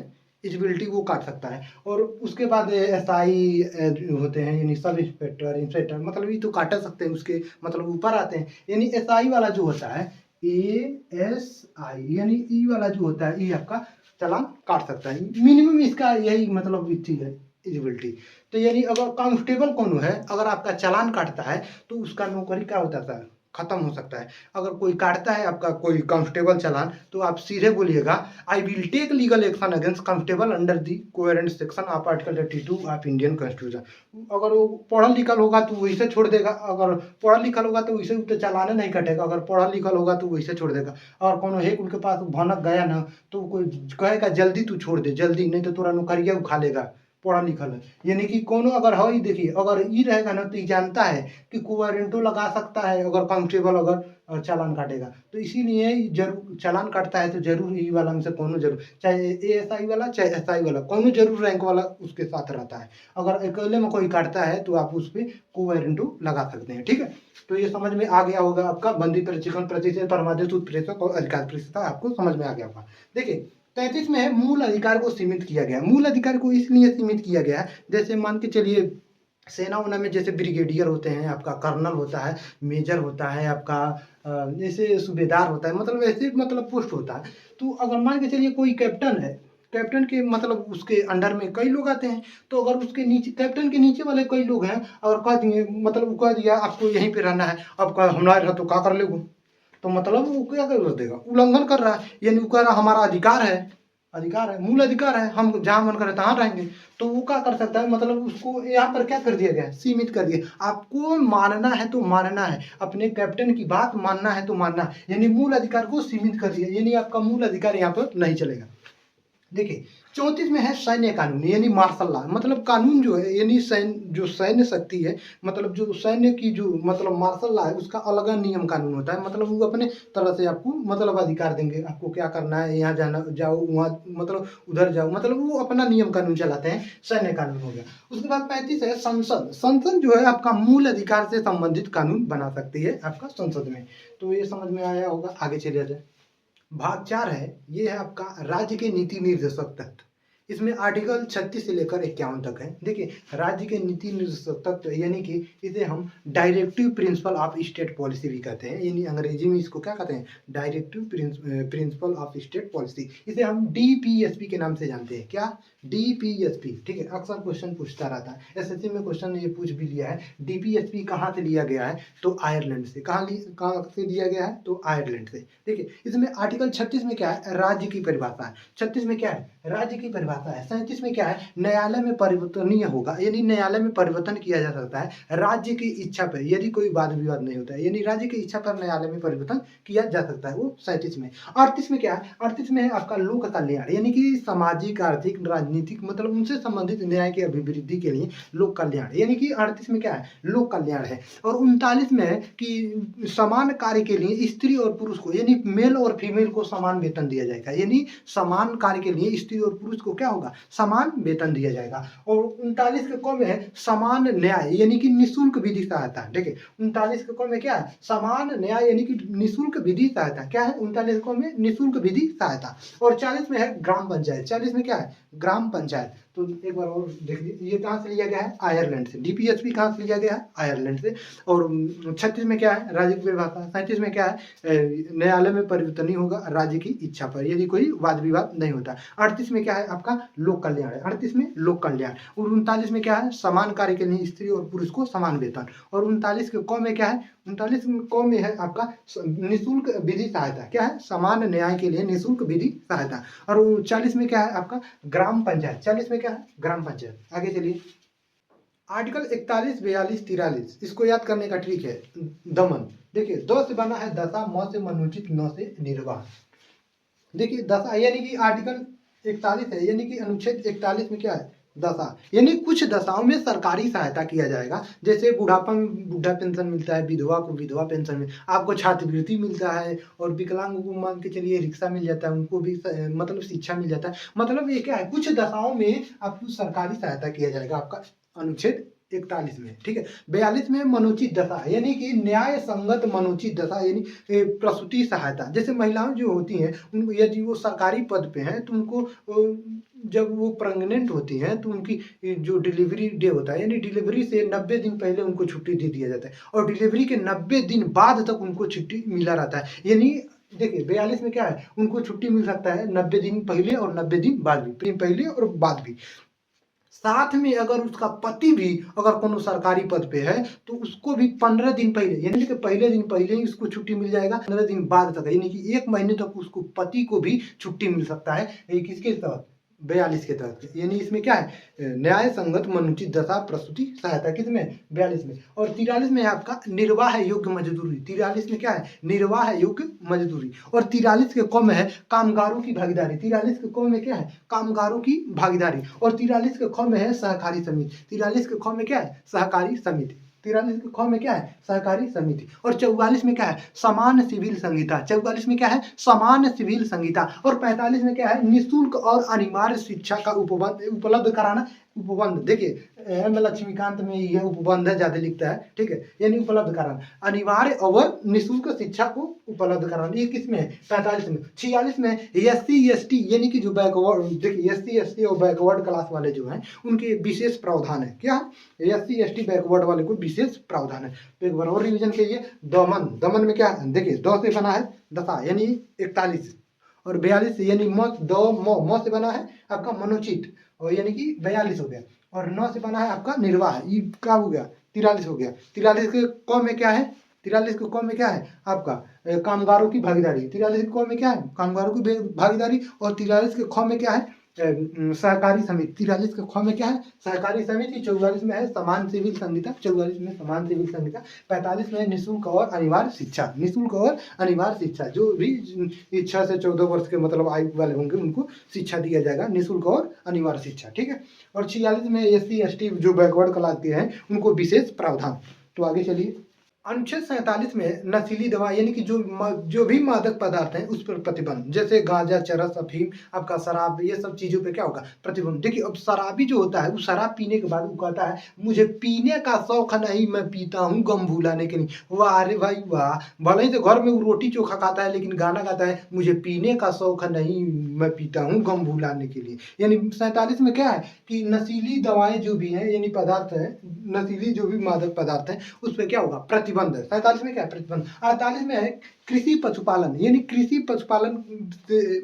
एलिजिबिलिटी वो काट सकता है और उसके बाद SI होते हैं यानी सब इंस्पेक्टर मतलब ये तो काट सकते हैं, उसके मतलब ऊपर आते हैं यानी SI वाला जो होता है ASI यानी ई वाला जो होता है ये आपका चालान काट सकता है। मिनिमम इसका यही मतलब चीज है एलिजिबिलिटी। तो यानी अगर कांस्टेबल कौन है अगर आपका चालान काटता है तो उसका नौकरी क्या होता है, खत्म हो सकता है। अगर कोई काटता है आपका कोई कांस्टेबल चालान तो आप सीधे बोलिएगा I will take legal action against constable under the coherent section of article 32 of Indian constitution. अगर वो पढ़ा लिखल होगा तो वैसे छोड़ देगा, अगर पढ़ा लिखल होगा तो वैसे तो चालान नहीं कटेगा, अगर पढ़ा लिखल होगा तो वैसे छोड़ देगा। और कोनो हेक उनके पास भनक गया ना तो कोई कहेगा जल्दी तू छोड़ दे जल्दी, नहीं तो तोरा नौकरिया उखा लेगा पढ़ा लिखल है, यानी कि कोनो अगर है, देखिए अगर ई रहेगा ना तो ई जानता है कि वारंटो लगा सकता है अगर कांस्टेबल अगर चालान काटेगा, तो इसीलिए जरूर चालान काटता है तो जरूर ई वाला में से कोनो जरूर, चाहे एएसआई वाला चाहे एसआई वाला, कोनो जरूर रैंक वाला उसके साथ रहता है। अगर अकेले में कोई काटता है तो आप उस पर वारंटो लगा सकते हैं। ठीक है, तो ये समझ में आ गया होगा आपका बंदी प्रशिक्षण प्रतिशत परमादेश उत्प्रेषक और अधिकार प्रतिशत आपको समझ में आ गया होगा। देखिए 33 में है मूल अधिकार को सीमित किया गया। मूल अधिकार को इसलिए सीमित किया गया है, जैसे मान के चलिए सेना उना में जैसे ब्रिगेडियर होते हैं, आपका कर्नल होता है, मेजर होता है, आपका जैसे सूबेदार होता है, मतलब ऐसे मतलब पोस्ट होता है। तो अगर मान के चलिए कोई कैप्टन है, कैप्टन के मतलब उसके अंडर में कई लोग आते हैं, तो अगर उसके नीचे कैप्टन के नीचे वाले कई लोग हैं और कह दिए मतलब वो कह दिया आपको यहीं पे रहना है, अब हमारे तो क्या कर लेगो, तो मतलब वो क्या कर देगा, उल्लंघन कर रहा है, यानी वो कह रहा हमारा अधिकार है, अधिकार है, मूल अधिकार है, हम जहाँ मन करे तहाँ रहेंगे। तो वो क्या कर सकता है, मतलब उसको यहाँ पर क्या कर दिया गया है, सीमित कर दिया। आपको मानना है तो मानना है, अपने कैप्टन की बात मानना है तो मानना है, यानी मूल अधिकार को सीमित कर दिया, यानी आपका मूल अधिकार यहाँ पर नहीं चलेगा। देखिए 34 में है सैन्य कानून, यानी मार्शल लॉ, मतलब कानून जो है यानी जो सैन्य शक्ति है, मतलब जो सैन्य की जो मतलब मार्शल लॉ है उसका अलग नियम कानून होता है। मतलब वो अपने तरह से आपको मतलब अधिकार देंगे, आपको क्या करना है, यहाँ जाना जाओ, वहाँ मतलब उधर जाओ, मतलब वो अपना नियम कानून चलाते हैं, सैन्य कानून हो गया। उसके बाद 35 है संसद। संसद जो है आपका मूल अधिकार से संबंधित कानून बना सकती है आपका संसद में। तो ये समझ में आया होगा, आगे चलिए जाए। भाग 4 है, ये है आपका राज्य के नीति निर्देशक तत्व। इसमें आर्टिकल 36 से लेकर 51 तक है। देखिए राज्य के नीति निर्देशक तत्व यानी कि इसे हम directive principle of state policy भी कहते हैं, यानी अंग्रेजी में इसको क्या कहते हैं, directive principle of state policy. इसे हम डीपीएसपी के नाम से जानते हैं। क्या, डीपीएसपी। ठीक है, अक्सर क्वेश्चन पूछता रहता है, एसएससी में क्वेश्चन ये पूछ भी लिया है। डीपीएसपी कहाँ से लिया गया है, तो आयरलैंड से। कहाँ से लिया गया है, तो आयरलैंड से। देखिए इसमें आर्टिकल 36 में क्या है, राज्य की परिभाषा है। 36 में क्या है, राज्य की परिभाषा है। 37 में क्या है, न्यायालय में परिवर्तनीय होगा, यानी न्यायालय में परिवर्तन किया जा सकता है राज्य की इच्छा पर, यदि कोई वाद विवाद नहीं होता है, यानी राज्य की इच्छा पर न्यायालय में परिवर्तन किया जा सकता है, वो 37 में। 38 में क्या है, 38 में है आपका लोक कल्याण, यानी कि सामाजिक आर्थिक राजनीतिक मतलब उनसे संबंधित न्याय की अभिवृद्धि के लिए लोक कल्याण, यानी कि 38 में क्या है, लोक कल्याण है। और 39 में है कि समान कार्य के लिए स्त्री और पुरुष को, यानी मेल और फीमेल को समान वेतन दिया जाएगा, यानी समान कार्य के लिए स्त्री और पुरुष को क्या होगा, समान वेतन दिया जाएगा। और 39 के क में है समान न्याय, यानी कि निःशुल्क विधि सहायता। देखिए 39 के क में क्या है, समान न्याय यानी कि निःशुल्क विधि सहायता। क्या है 39 क में, निःशुल्क विधि सहायता। और 40 में है ग्राम पंचायत। 40 में क्या है, ग्राम पंचायत। तो एक बार और देख लीजिए, ये कहाँ से लिया गया है, आयरलैंड से। डीपीएसपी कहाँ से लिया गया है, आयरलैंड से। और 36 में क्या है, राज्य की परिभाषा। 37 में क्या है, न्यायालय में परिवर्तनीय होगा राज्य की इच्छा पर, यदि कोई वाद विवाद नहीं होता। 38 में क्या है आपका, लोक कल्याण है। 38 में लोक कल्याण। और 39 में क्या है, समान कार्य के लिए स्त्री और पुरुष को समान वेतन। और 39 के क में क्या है, 39 क में है आपका निःशुल्क विधि सहायता। क्या है, समान न्याय के लिए निःशुल्क विधि सहायता। और 40 में क्या है आपका, ग्राम पंचायत। 40 में क्या है, ग्राम पंचायत। आगे चलिए, आर्टिकल 41 42 43, इसको याद करने का ट्रिक है, दमन। देखिए द से बना है दशा, म से मनुचित, न से निर्वाह। देखिए दशा यानी कि आर्टिकल 41 है, यानी कि अनुच्छेद 41 में क्या है, दशा, यानी कुछ दशाओं में सरकारी सहायता किया जाएगा। जैसे बुढ़ापा में बुढ़ा पेंशन मिलता है, विधवा को विधवा पेंशन में, आपको छात्रवृत्ति मिलता है, और विकलांग को मान के चलिए रिक्शा मिल जाता है, उनको भी मतलब शिक्षा मिल जाता है। मतलब ये क्या है, कुछ दशाओं में आपको सरकारी सहायता किया जाएगा आपका अनुच्छेद 41 में। ठीक है, 42 में मनोचित दशा, यानी कि न्याय संगत मनोचित दशा, यानी प्रसूति सहायता। जैसे महिलाएं जो होती हैं उनको, यदि वो सरकारी पद पे हैं तो उनको जब वो प्रेग्नेंट होती हैं तो उनकी जो डिलीवरी डे होता है, यानी डिलीवरी से 90 दिन पहले उनको छुट्टी दे दिया जाता है, और डिलीवरी के 90 दिन बाद तक उनको छुट्टी मिला रहता है। यानी देखिए 42 में क्या है, उनको छुट्टी मिल सकता है 90 दिन पहले और 90 दिन बाद भी, पहले और बाद भी। साथ में अगर उसका पति भी अगर कोनो सरकारी पद पे है तो उसको भी 15 दिन पहले, यानी कि पहले दिन पहले ही उसको छुट्टी मिल जाएगा, 15 दिन बाद तक, यानी कि 1 महीने तक उसको पति को भी छुट्टी मिल सकता है। ये किसके तहत, 42 के तहत, यानी इसमें क्या है, न्याय संगत मनुचित दशा प्रसूति सहायता, किसमें, 42 में। और 43 में है आपका निर्वाह योग्य मजदूरी, 43 में क्या है, निर्वाह योग्य मजदूरी। और 43 के क में है कामगारों की भागीदारी, 43 के क में क्या है, कामगारों की भागीदारी। और 43 के ख में है सहकारी समिति, 43 के ख में क्या है, सहकारी समिति, 43 के ख में क्या है, सहकारी समिति। और 44 में क्या है, समान सिविल संहिता, 44 में क्या है, समान सिविल संहिता। और 45 में क्या है, निःशुल्क और अनिवार्य शिक्षा का उपलब्ध कराना, उपबंध, देखिए एम लक्ष्मीकांत में यह उपबंध है, ज्यादा लिखता है, ठीक है, यानी उपलब्ध कराना, अनिवार्य और निःशुल्क शिक्षा को उपलब्ध कराना, ये किसमें है, 45 में। 46 में SC ST यानी कि जो बैकवर्ड, देखिए SC ST और बैकवर्ड क्लास वाले जो हैं उनके विशेष प्रावधान है, क्या SC ST बैकवर्ड वाले को विशेष प्रावधान है। तो एक बार और रिविजन कीजिए, दमन, दमन में क्या है, देखिए 2 से बना है दशा यानी 41, और 42 यानी म से बना है आपका मनोचित, और यानी कि 42 हो गया। और 9 से बना है आपका निर्वाह, ये क्या हो गया, 43 हो गया। 43 के क में क्या है, 43 के क में क्या है आपका, कामगारों की भागीदारी, 43 के क में क्या है, कामगारों की भागीदारी। और 43 के ख में क्या है, सहकारी समिति, 43 के ख में क्या है, सहकारी समिति। 44 में है समान सिविल संहिता, 44 में समान सिविल संहिता। 45 में निःशुल्क और अनिवार्य शिक्षा, निःशुल्क और अनिवार्य शिक्षा, जो भी 6 से 14 वर्ष के मतलब आयु वाले होंगे उनको शिक्षा दिया जाएगा, निःशुल्क और अनिवार्य शिक्षा, ठीक है। और 46 में SC ST जो बैकवर्ड क्लास के हैं उनको विशेष प्रावधान। तो आगे चलिए, अनुच्छेद 47 में नशीली दवा यानी कि जो भी मादक पदार्थ हैं उस पर प्रतिबंध, जैसे गांजा, चरस, अफीम, आपका शराब, ये सब चीजों पे क्या होगा, प्रतिबंध। देखिए अब शराबी जो होता है वो शराब पीने के बाद वो कहता है मुझे पीने का शौक नहीं, मैं पीता हूँ गम भुलाने के लिए। वाह अरे भाई वाह, भले ही तो घर में वो रोटी चोखा खाता है लेकिन गाना गाता है मुझे पीने का शौक नहीं, मैं पीता हूँ गम भुलाने के लिए। यानी 47 में क्या है कि नशीली दवाएं जो भी हैं यानी पदार्थ है, नशीली जो भी मादक पदार्थ है उस पर क्या होगा, प्रतिबंध है। 47 में क्या है, प्रतिबंध। 48 में है कृषि पशुपालन, यानी कृषि पशुपालन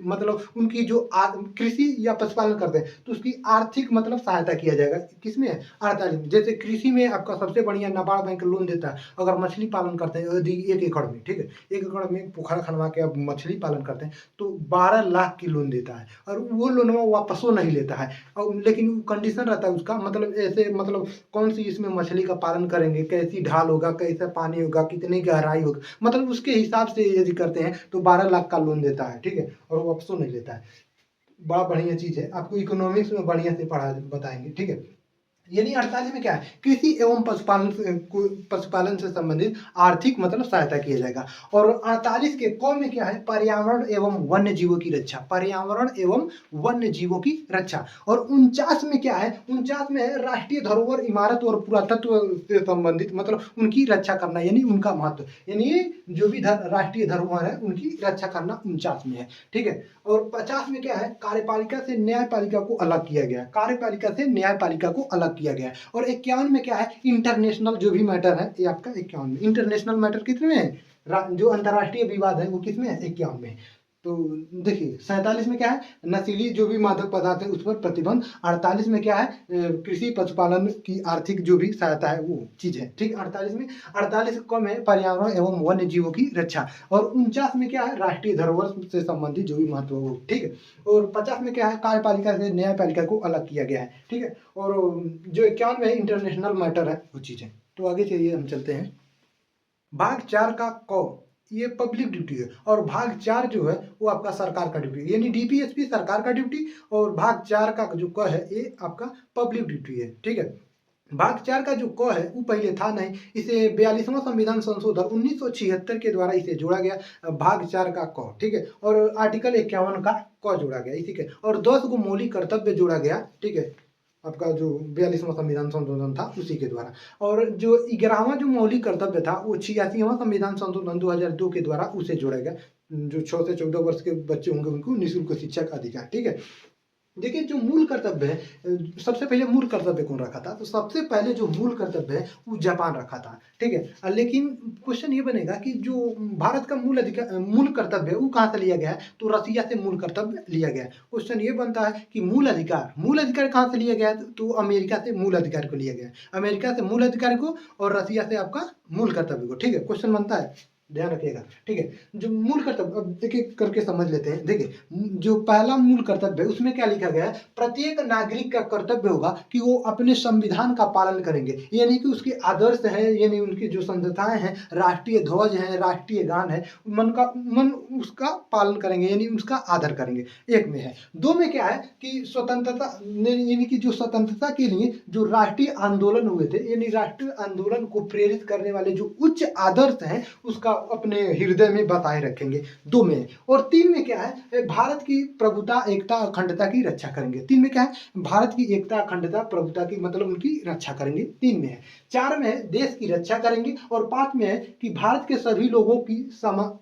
मतलब उनकी जो कृषि या पशुपालन करते हैं तो उसकी आर्थिक मतलब सहायता किया जाएगा, किसमें है, 48 में। जैसे कृषि में आपका सबसे बढ़िया नाबार्ड बैंक लोन देता है, अगर मछली पालन करते हैं यदि 1 एकड़ में, ठीक है, 1 एकड़ में पोखरा खनवा के आप मछली पालन करते हैं तो 12 लाख की लोन देता है, और वो लोन वापस नहीं लेता है। और लेकिन कंडीशन रहता है उसका, मतलब ऐसे मतलब कौन सी इसमें मछली का पालन करेंगे, कैसी ढाल होगा, कैसा पानी होगा, कितनी गहराई होगा, मतलब उसके हिसाब से यदि करते हैं तो 12 लाख का लोन देता है, ठीक है, और वो वापस नहीं लेता है। बड़ा बढ़िया चीज है, आपको इकोनॉमिक्स में बढ़िया से पढ़ा बताएंगे, ठीक है। यानी 48 में क्या है, कृषि एवं पशुपालन से संबंधित आर्थिक मतलब सहायता किया जाएगा। और 48 के क में क्या है, पर्यावरण एवं वन्य जीवों की रक्षा, पर्यावरण एवं वन्य जीवों की रक्षा। और 49 में क्या है, 49 में है राष्ट्रीय धरोहर इमारत और पुरातत्व से संबंधित मतलब उनकी रक्षा करना, यानी उनका महत्व, यानी जो भी राष्ट्रीय धरोहर है उनकी रक्षा करना 49 में है, ठीक है। और 50 में क्या है, कार्यपालिका से न्यायपालिका को अलग किया गया, कार्यपालिका से न्यायपालिका को अलग किया गया। और 51 में क्या है, इंटरनेशनल जो भी मैटर है, ये आपका 51 में, इंटरनेशनल मैटर कितने में है, जो अंतर्राष्ट्रीय विवाद है वो किसमें है, 51 में। तो देखिए 47 में क्या है, नशीली जो भी मादक पदार्थ है उस पर प्रतिबंध। 48 में क्या है, कृषि पशुपालन की आर्थिक जो भी सहायता है वो चीज है, ठीक। 48 में, 48 कम है पर्यावरण एवं वन्य जीवों की रक्षा। और 49 में क्या है, राष्ट्रीय धरोहर से संबंधित जो भी महत्व हो, ठीक है। और 50 में क्या है, कार्यपालिका से न्यायपालिका को अलग किया गया है, ठीक है। और जो 51 में इंटरनेशनल मैटर है वो चीज है। तो आगे चलिए हम चलते हैं, भाग 4 का क, ये पब्लिक ड्यूटी है, और भाग 4 जो है वो आपका सरकार का ड्यूटी है, यानी DPSP सरकार का ड्यूटी, और भाग 4 का जो क है ये आपका पब्लिक ड्यूटी है, ठीक है। भाग 4 का जो क है वो पहले था नहीं, इसे 42वां संविधान संशोधन 1976 के द्वारा इसे जोड़ा गया, भाग 4 का क, ठीक है। और आर्टिकल 51 का क जोड़ा गया इसी के, और 10 गो मौलिक कर्तव्य जोड़ा गया, ठीक है, आपका जो 42वां संविधान संशोधन था उसी के द्वारा। और जो 11वां जो मौलिक कर्तव्य था वो 86वां संविधान संशोधन 2002 के द्वारा उसे जोड़ा गया, जो 6 से 14 वर्ष के बच्चे होंगे उनको निःशुल्क शिक्षा का अधिकार, ठीक है। देखिए जो मूल कर्तव्य है, सबसे पहले मूल कर्तव्य कौन रखा था, तो सबसे पहले जो मूल कर्तव्य है वो जापान रखा था, ठीक है। लेकिन क्वेश्चन ये बनेगा कि जो भारत का मूल कर्तव्य है वो कहाँ से लिया गया है, तो रसिया से मूल कर्तव्य लिया गया है। क्वेश्चन ये बनता है कि मूल अधिकार कहाँ से लिया गया है, तो अमेरिका से मूल अधिकार को लिया गया है, अमेरिका से मूल अधिकार को और रसिया से आपका मूल कर्तव्य को, ठीक है। क्वेश्चन बनता है ध्यान रखिएगा, ठीक है। जो मूल कर्तव्य, अब देखिए करके समझ लेते हैं। देखिए जो पहला मूल कर्तव्य है उसमें क्या लिखा गया है, प्रत्येक नागरिक का कर्तव्य होगा कि वो अपने संविधान का पालन करेंगे, यानी कि उसके आदर्श है, यानी उनकी जो संस्थाएं हैं, राष्ट्रीय ध्वज है, राष्ट्रीय गान है, मन उसका पालन करेंगे, यानी उसका आदर करेंगे। एक में है। दो में क्या है कि स्वतंत्रता, यानी कि जो स्वतंत्रता के लिए जो राष्ट्रीय आंदोलन हुए थे, यानी राष्ट्रीय आंदोलन को प्रेरित करने वाले जो उच्च आदर्श हैं उसका अपने हृदय में बताए रखेंगे। दो में। और तीन में क्या है, भारत की प्रभुता, एकता, अखंडता की रक्षा करेंगे। तीन में क्या है, भारत की एकता, अखंडता, प्रभुता की मतलब उनकी रक्षा करेंगे। तीन में है। चार में है देश की रक्षा करेंगे। और पांच में है कि भारत के सभी लोगों की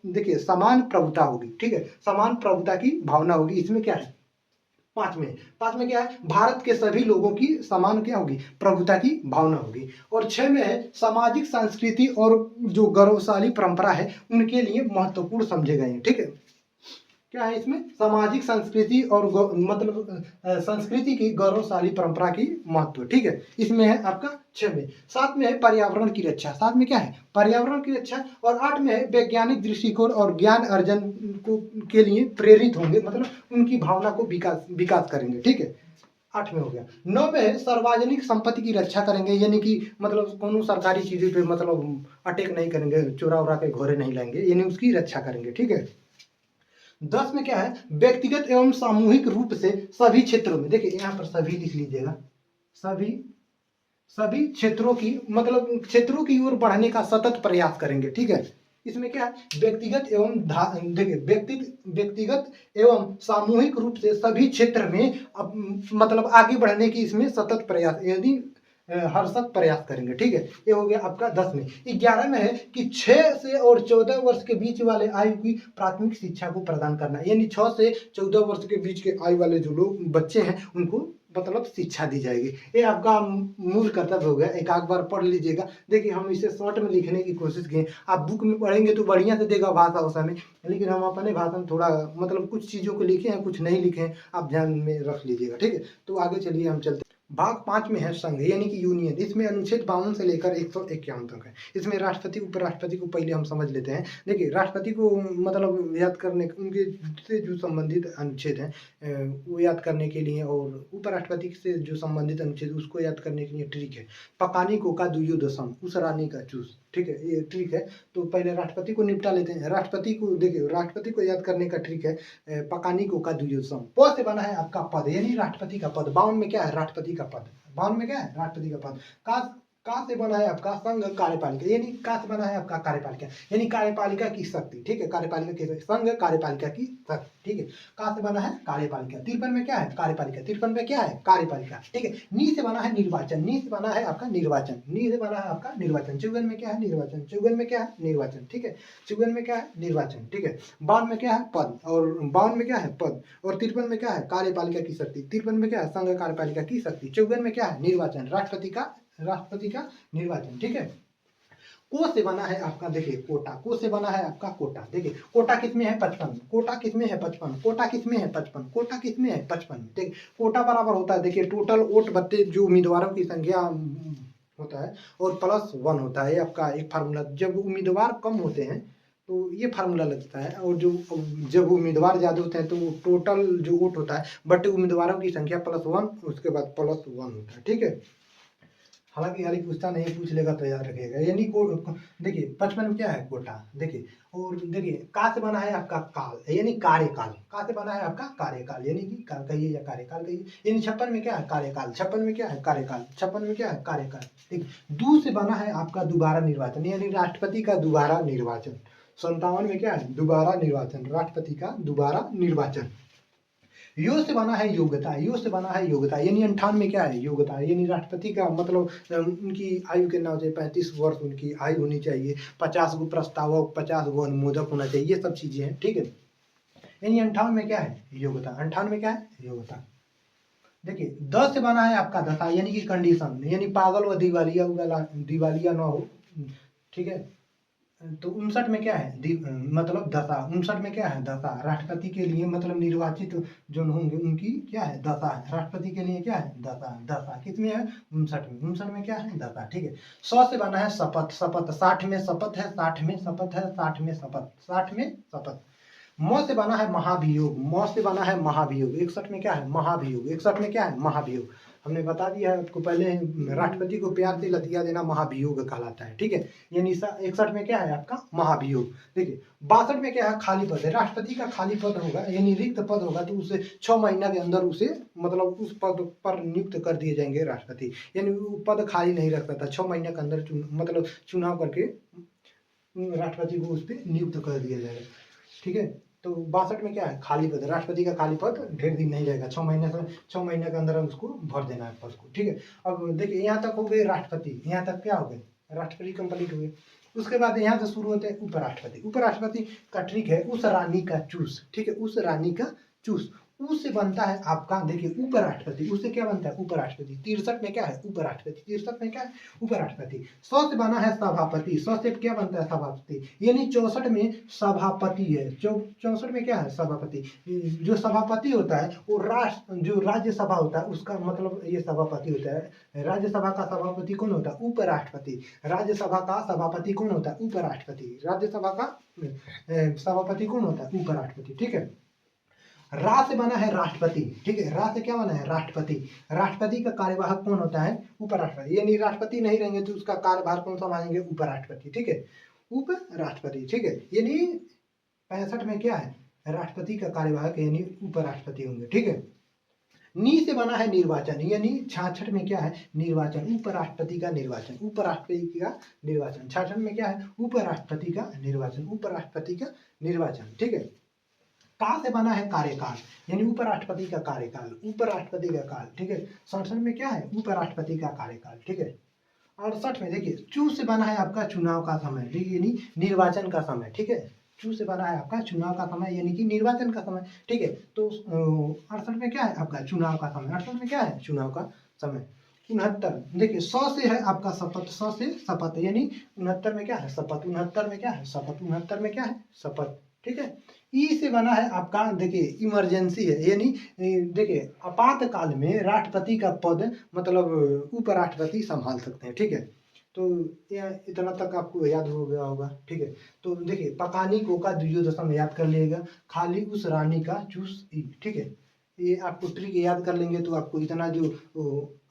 देखिए समान प्रभुता होगी, ठीक है, समान प्रभुता की भावना होगी। इसमें क्या है, पांच में क्या है, भारत के सभी लोगों की समान क्या होगी, प्रभुता की भावना होगी। और छह में है सामाजिक संस्कृति और जो गौरवशाली परंपरा है उनके लिए महत्वपूर्ण समझे गए हैं, ठीक है। क्या है इसमें, सामाजिक संस्कृति और मतलब संस्कृति की गौरवशाली परंपरा की महत्व, ठीक है। इसमें है आपका 6 में। 7 में है पर्यावरण की रक्षा, 7 में क्या है, पर्यावरण की रक्षा। और 8 में है वैज्ञानिक दृष्टिकोण और ज्ञान अर्जन को के लिए प्रेरित होंगे, मतलब उनकी भावना को विकास करेंगे, ठीक है। 8 में हो गया। 9 में है सार्वजनिक संपत्ति की रक्षा करेंगे, यानी कि मतलब कोनो सरकारी चीजों पे मतलब अटैक नहीं करेंगे, चुरा उरा के घोरे नहीं लाएंगे, यानी उसकी रक्षा करेंगे, ठीक है। 10 में क्या है, व्यक्तिगत एवं सामूहिक रूप से सभी क्षेत्रों में, देखिए यहाँ पर सभी लिख लीजिएगा, सभी सभी क्षेत्रों की मतलब क्षेत्रों की ओर बढ़ने का सतत प्रयास करेंगे, ठीक है। इसमें क्या है, व्यक्तिगत एवं देखिए व्यक्तिगत एवं सामूहिक रूप से सभी क्षेत्र में मतलब आगे बढ़ने की इसमें सतत प्रयास, यदि हर्षक प्रयास करेंगे, ठीक है। ये हो गया आपका 10 में। 11 में है कि 6 से और 14 वर्ष के बीच वाले आयु की प्राथमिक शिक्षा को प्रदान करना, यानी 6 से 14 वर्ष के बीच के आयु वाले जो लोग बच्चे हैं उनको मतलब शिक्षा दी जाएगी। ये आपका मूल कर्तव्य हो गया। एक आध बार पढ़ लीजिएगा। देखिए हम इसे शॉर्ट में लिखने की कोशिश किए, आप बुक में पढ़ेंगे तो बढ़िया से देगा भाषा उषा में, लेकिन हम अपने भाषा में थोड़ा मतलब कुछ चीज़ों को लिखे हैं, कुछ नहीं लिखे हैं, आप ध्यान में रख लीजिएगा, ठीक है। तो आगे चलिए हम चलते। भाग 5 में है संघ, यानी कि यूनियन। इसमें अनुच्छेद 52 से लेकर 151 तक है। इसमें राष्ट्रपति उपराष्ट्रपति को पहले हम समझ लेते हैं। देखिए राष्ट्रपति को मतलब याद करने उनके से जो संबंधित अनुच्छेद हैं वो याद करने के लिए, और उपराष्ट्रपति से जो संबंधित अनुच्छेद उसको याद करने के लिए ट्रिक है, पकानी को का दुयो दशम उस रानी का चूस, ठीक है, ये ट्रिक है। तो पहले राष्ट्रपति को निपटा लेते हैं। राष्ट्रपति को देखिए, राष्ट्रपति को याद करने का ट्रिक है, पकानी को का दुयो दशम। प से बना है आपका पद, यानी राष्ट्रपति का पद। 52 में क्या है, राष्ट्रपति का पद। 52 में क्या है, राष्ट्रपति का पद। का से बना है आपका संघ कार्यपालिका, यानी का से बना है आपका कार्यपालिका, यानी कार्यपालिका की शक्ति, ठीक है, कार्यपालिका की संघ कार्यपालिका की शक्ति, ठीक है। का से बना है कार्यपालिका। 53 में क्या है, कार्यपालिका। 53 में क्या है, कार्यपालिका, ठीक है। नी से बना है निर्वाचन, नी से बना है आपका निर्वाचन, नी से बना है आपका निर्वाचन। 54 में क्या है, निर्वाचन। 54 में क्या है, निर्वाचन, ठीक है। 54 में क्या है, निर्वाचन, ठीक है। 52 में क्या है, पद। और 52 में क्या है, पद। और 53 में क्या है, कार्यपालिका की शक्ति। 53 में क्या है, संघ कार्यपालिका की शक्ति। 54 में क्या है, निर्वाचन, राष्ट्रपति का निर्वाचन, ठीक है। को से बना है आपका, देखिए कोटा। को से बना है आपका कोटा। देखिए कोटा किसमें है, 55। कोटा किसमें है, 55। कोटा किसमें है, 55। कोटा किसमें है, 55। देखिए कोटा बराबर होता है, देखिए टोटल वोट बत्ते जो उम्मीदवारों की संख्या होता है और प्लस 1 होता है। आपका एक फार्मूला, जब उम्मीदवार कम होते हैं तो ये फार्मूला लगता है, और जो जब उम्मीदवार ज़्यादा होते हैं तो टोटल जो वोट होता है बट उम्मीदवारों की संख्या प्लस 1, उसके बाद प्लस 1 होता है, ठीक है। हालांकि यार पूछता नहीं, पूछ लेगा तो याद रखेगा। यानी देखिए 55 में क्या है, कोटा। देखिए और देखिए का से बना है आपका काल, यानी कार्यकाल। का से बना है आपका कार्यकाल, यानी कि काल कहिए या कार्यकाल कहिए। यानी 56 में क्या है, कार्यकाल। 56 में क्या है, कार्यकाल। 56 में क्या है, कार्यकाल, ठीक। दू से बना है आपका दोबारा निर्वाचन, यानी राष्ट्रपति का दोबारा निर्वाचन। 57 में क्या है, दोबारा निर्वाचन, राष्ट्रपति का दोबारा निर्वाचन। यो से बना है योग्यता। यो से बना है योग्यता, यानी 58 में क्या है, योग्यता, यानी राष्ट्रपति का मतलब उनकी आयु के नाम से 35 वर्ष उनकी आयु होनी चाहिए, 50 गो प्रस्तावक, 50 गो अनुमोदक होना चाहिए, ये सब चीजें हैं, ठीक है। यानी 58 में क्या है, योग्यता। 58 में क्या है, योग्यता। देखिए 10 से बना है आपका दशा, यानी कि कंडीशन, यानी पागल व दिवालिया ना हो, ठीक है। तो 59 में क्या है मतलब दशा, 59 में क्या है दशा, राष्ट्रपति के लिए मतलब निर्वाचित जो होंगे उनकी क्या है दशा है, राष्ट्रपति के लिए क्या है दशा, दशा कितनी है 59 में, 59 में क्या है दशा, ठीक है। 100 से बना है शपथ, शपथ 60 में शपथ है, 60 में शपथ है, 60 में शपथ, 60 में शपथ। म से बना है महाभियोग, म से बना है महाभियोग, 61 में क्या है महाभियोग, 61 में क्या है महाभियोग, हमने बता दिया है आपको पहले, राष्ट्रपति को प्यार से लतिया देना महाभियोग कहलाता है, ठीक है। यानी 61 में क्या है आपका महाभियोग। देखिए 62 में क्या है खाली पद है, राष्ट्रपति का खाली पद होगा यानी रिक्त पद होगा तो उसे 6 महीना के अंदर उसे मतलब उस पद पर नियुक्त कर दिए जाएंगे राष्ट्रपति, यानी वो पद खाली नहीं रख सकता, 6 महीने के अंदर मतलब चुनाव करके राष्ट्रपति को उस पर नियुक्त कर दिया जाएगा, ठीक है। तो 62 में क्या है खाली पद, राष्ट्रपति का खाली पद ढेर दिन नहीं रहेगा, 6 महीने से 6 महीने के अंदर उसको भर देना है पद को, ठीक है। अब देखिए यहाँ तक हो गए राष्ट्रपति, यहाँ तक क्या हो गए राष्ट्रपति कंप्लीट हो गए। उसके बाद यहाँ से शुरू होते हैं उपराष्ट्रपति, उपराष्ट्रपति का ट्रिक है उस रानी का चूस, ठीक है, उस रानी का चूस, उससे बनता है आपका देखिए उपराष्ट्रपति, उससे क्या बनता है उपराष्ट्रपति। 63 में क्या है उपराष्ट्रपति, 63 में क्या है उपराष्ट्रपति। 100 से बना है सभापति, 100 से क्या बनता है सभापति, यानी 64 में सभापति है, 64 में क्या है सभापति। जो सभापति होता है वो जो राज्यसभा होता है उसका मतलब ये सभापति होता है, राज्यसभा का सभापति कौन होता है उपराष्ट्रपति, राज्यसभा का सभापति कौन होता है उपराष्ट्रपति, राज्यसभा का सभापति कौन होता है उपराष्ट्रपति, ठीक है। रा से बना है राष्ट्रपति, ठीक है, रा से क्या बना है राष्ट्रपति, राष्ट्रपति का कार्यवाहक कौन होता है उपराष्ट्रपति, यानी राष्ट्रपति नहीं रहेंगे तो उसका कार्यभार कौन संभालेंगे उपराष्ट्रपति, ठीक है, उपराष्ट्रपति, ठीक है। यानी 65 में क्या है राष्ट्रपति का कार्यवाहक यानी उपराष्ट्रपति होंगे, ठीक है। नी से बना है निर्वाचन, यानी 66 में क्या है निर्वाचन, उपराष्ट्रपति का निर्वाचन, उपराष्ट्रपति का निर्वाचन, 66 में क्या है उपराष्ट्रपति का निर्वाचन, उपराष्ट्रपति का निर्वाचन, ठीक है। का से बना है कार्यकाल, यानी उपराष्ट्रपति का कार्यकाल, उपराष्ट्रपति का काल, ठीक है। 67 में क्या है उपराष्ट्रपति का कार्यकाल, ठीक है। 68 में देखिए चू से बना है आपका चुनाव का समय, ठीक है, यानी निर्वाचन का समय, ठीक है, चू से बना है आपका चुनाव का समय यानी कि निर्वाचन का समय, ठीक है। तो 68 में क्या है आपका चुनाव का समय, 68 में क्या है चुनाव का समय। 69 देखिए 100 से है आपका शपथ, 100 से शपथ यानी 69 में क्या है शपथ, 69 में क्या है शपथ, 69 में क्या है शपथ, ठीक है। ई से बना है आपका देखिए इमरजेंसी है, यानी देखिए आपातकाल में राष्ट्रपति का पद मतलब उपराष्ट्रपति संभाल सकते हैं, ठीक है। तो यह इतना तक आपको याद हो गया होगा, ठीक है। तो देखिए पकानी को का द्वियोदशम याद कर लिएगा, खाली उस रानी का चूस ई, ठीक है। ये आपको ट्रिक याद कर लेंगे तो आपको इतना जो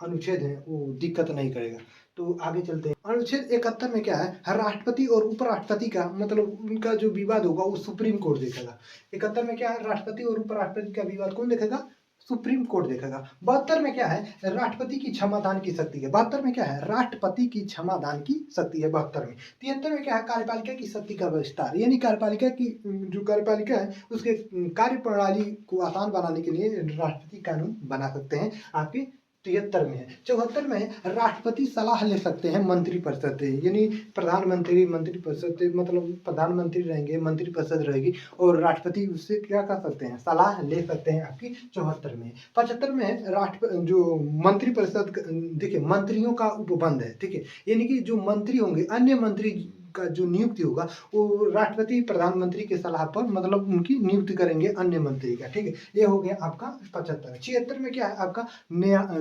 अनुच्छेद है वो दिक्कत नहीं करेगा। तो आगे चलते हैं। अनुच्छेद 71 में क्या है राष्ट्रपति और उपराष्ट्रपति का मतलब उनका जो विवाद होगा वो सुप्रीम कोर्ट देखेगा। 71 में क्या है राष्ट्रपति और उपराष्ट्रपति का विवाद कौन देखेगा सुप्रीम कोर्ट देखेगा। 72 में क्या है राष्ट्रपति की क्षमादान की शक्ति है, 72 में क्या है राष्ट्रपति की क्षमादान की शक्ति है 72 में। 73 में क्या है कार्यपालिका की शक्ति का विस्तार, यानी कार्यपालिका की जो कार्यपालिका है उसके कार्य प्रणाली को आसान बनाने के लिए राष्ट्रपति कानून बना सकते हैं आपके 73 में है। 74 में राष्ट्रपति सलाह ले सकते हैं मंत्रिपरिषद से, यानी प्रधानमंत्री मंत्रिपरिषद से मतलब प्रधानमंत्री रहेंगे मंत्रिपरिषद रहेगी और राष्ट्रपति उससे क्या कर सकते हैं सलाह ले सकते हैं आपकी 74 में। 75 में राष्ट्र जो मंत्रिपरिषद देखिए मंत्रियों का उपबंध है, ठीक है, यानी कि जो मंत्री होंगे अन्य मंत्री का जो नियुक्ति होगा वो राष्ट्रपति प्रधानमंत्री के सलाह पर मतलब उनकी नियुक्ति करेंगे अन्य मंत्री का, ठीक है। ये हो गया आपका 75। 76 में क्या है आपका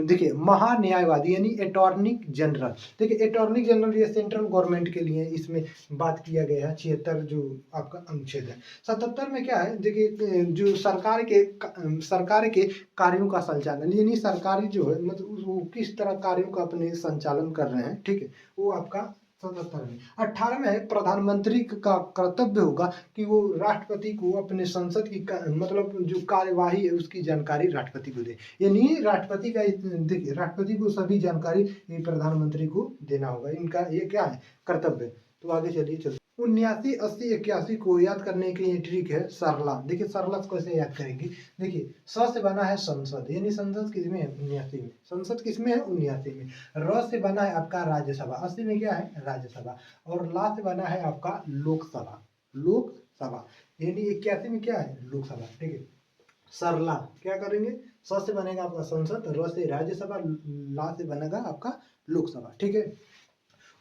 देखिए महान्यायवादी यानी अटॉर्नी जनरल, देखिए अटॉर्नी जनरल ये सेंट्रल गवर्नमेंट के लिए इसमें बात किया गया है 76 जो आपका अनुच्छेद है। 77 में क्या है देखिए जो सरकार के कार्यों का संचालन यानी सरकारी जो है मतलब वो किस तरह कार्यों का अपने संचालन कर रहे हैं, ठीक है, वो आपका 77 में। 18 में प्रधानमंत्री का कर्तव्य होगा कि वो राष्ट्रपति को अपने संसद की मतलब जो कार्यवाही है उसकी जानकारी राष्ट्रपति को दे, यानी राष्ट्रपति का देखिए राष्ट्रपति को सभी जानकारी प्रधानमंत्री को देना होगा, इनका ये क्या है कर्तव्य। तो आगे चलिए 79, 80, 81 को याद करने के लिए ट्रिक है सरला। देखिए सरला कैसे याद करेंगे, देखिए स से बना है संसद यानी संसद किसमें है 79 में, संसद किसमें है 79 में। र से बना है आपका राज्यसभा, 80 में क्या है राज्यसभा। और ला से बना है आपका लोकसभा, लोकसभा यानी 81 में क्या है लोकसभा, ठीक है। सरला क्या करेंगे स से बनेगा आपका संसद, र से राज्यसभा, ला से बनेगा आपका लोकसभा, ठीक है।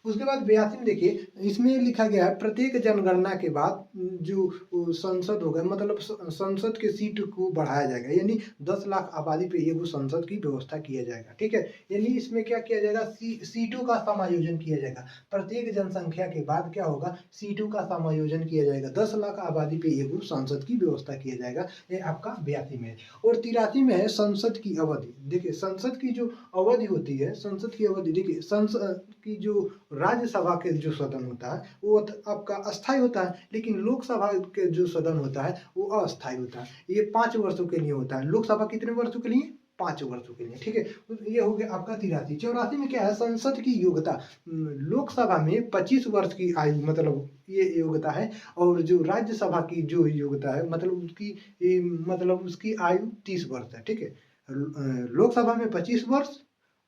उसके बाद 82 में देखिए इसमें लिखा गया है प्रत्येक जनगणना के बाद जो संसद होगा मतलब संसद के सीट को बढ़ाया जाएगा, यानी 10 लाख आबादी पे ये वो संसद की व्यवस्था किया जाएगा। ठीक है, यानी इसमें क्या किया जाएगा, सीटों का समायोजन किया जाएगा। प्रत्येक जनसंख्या के बाद क्या होगा, सीटों का समायोजन किया जाएगा। 10 लाख आबादी पे ये वो संसद की व्यवस्था किया जाएगा। ये आपका 82 में है। और 83 में है संसद की अवधि। देखिए संसद की जो अवधि होती है, संसद की अवधि देखिए, संसद की जो राज्यसभा के जो सदन होता है वो आपका अस्थायी होता है, लेकिन लोकसभा के जो सदन होता है वो अस्थायी होता है। ये 5 वर्षों के लिए होता है। लोकसभा कितने वर्षों के लिए, 5 वर्षों के लिए। ठीक है, तो ये हो गया आपका 83। 84 में क्या है, संसद की योग्यता। लोकसभा में 25 वर्ष की आयु मतलब ये योग्यता है, और जो राज्यसभा की जो योग्यता है मतलब उसकी आयु 30 वर्ष है। ठीक है, लोकसभा में 25 वर्ष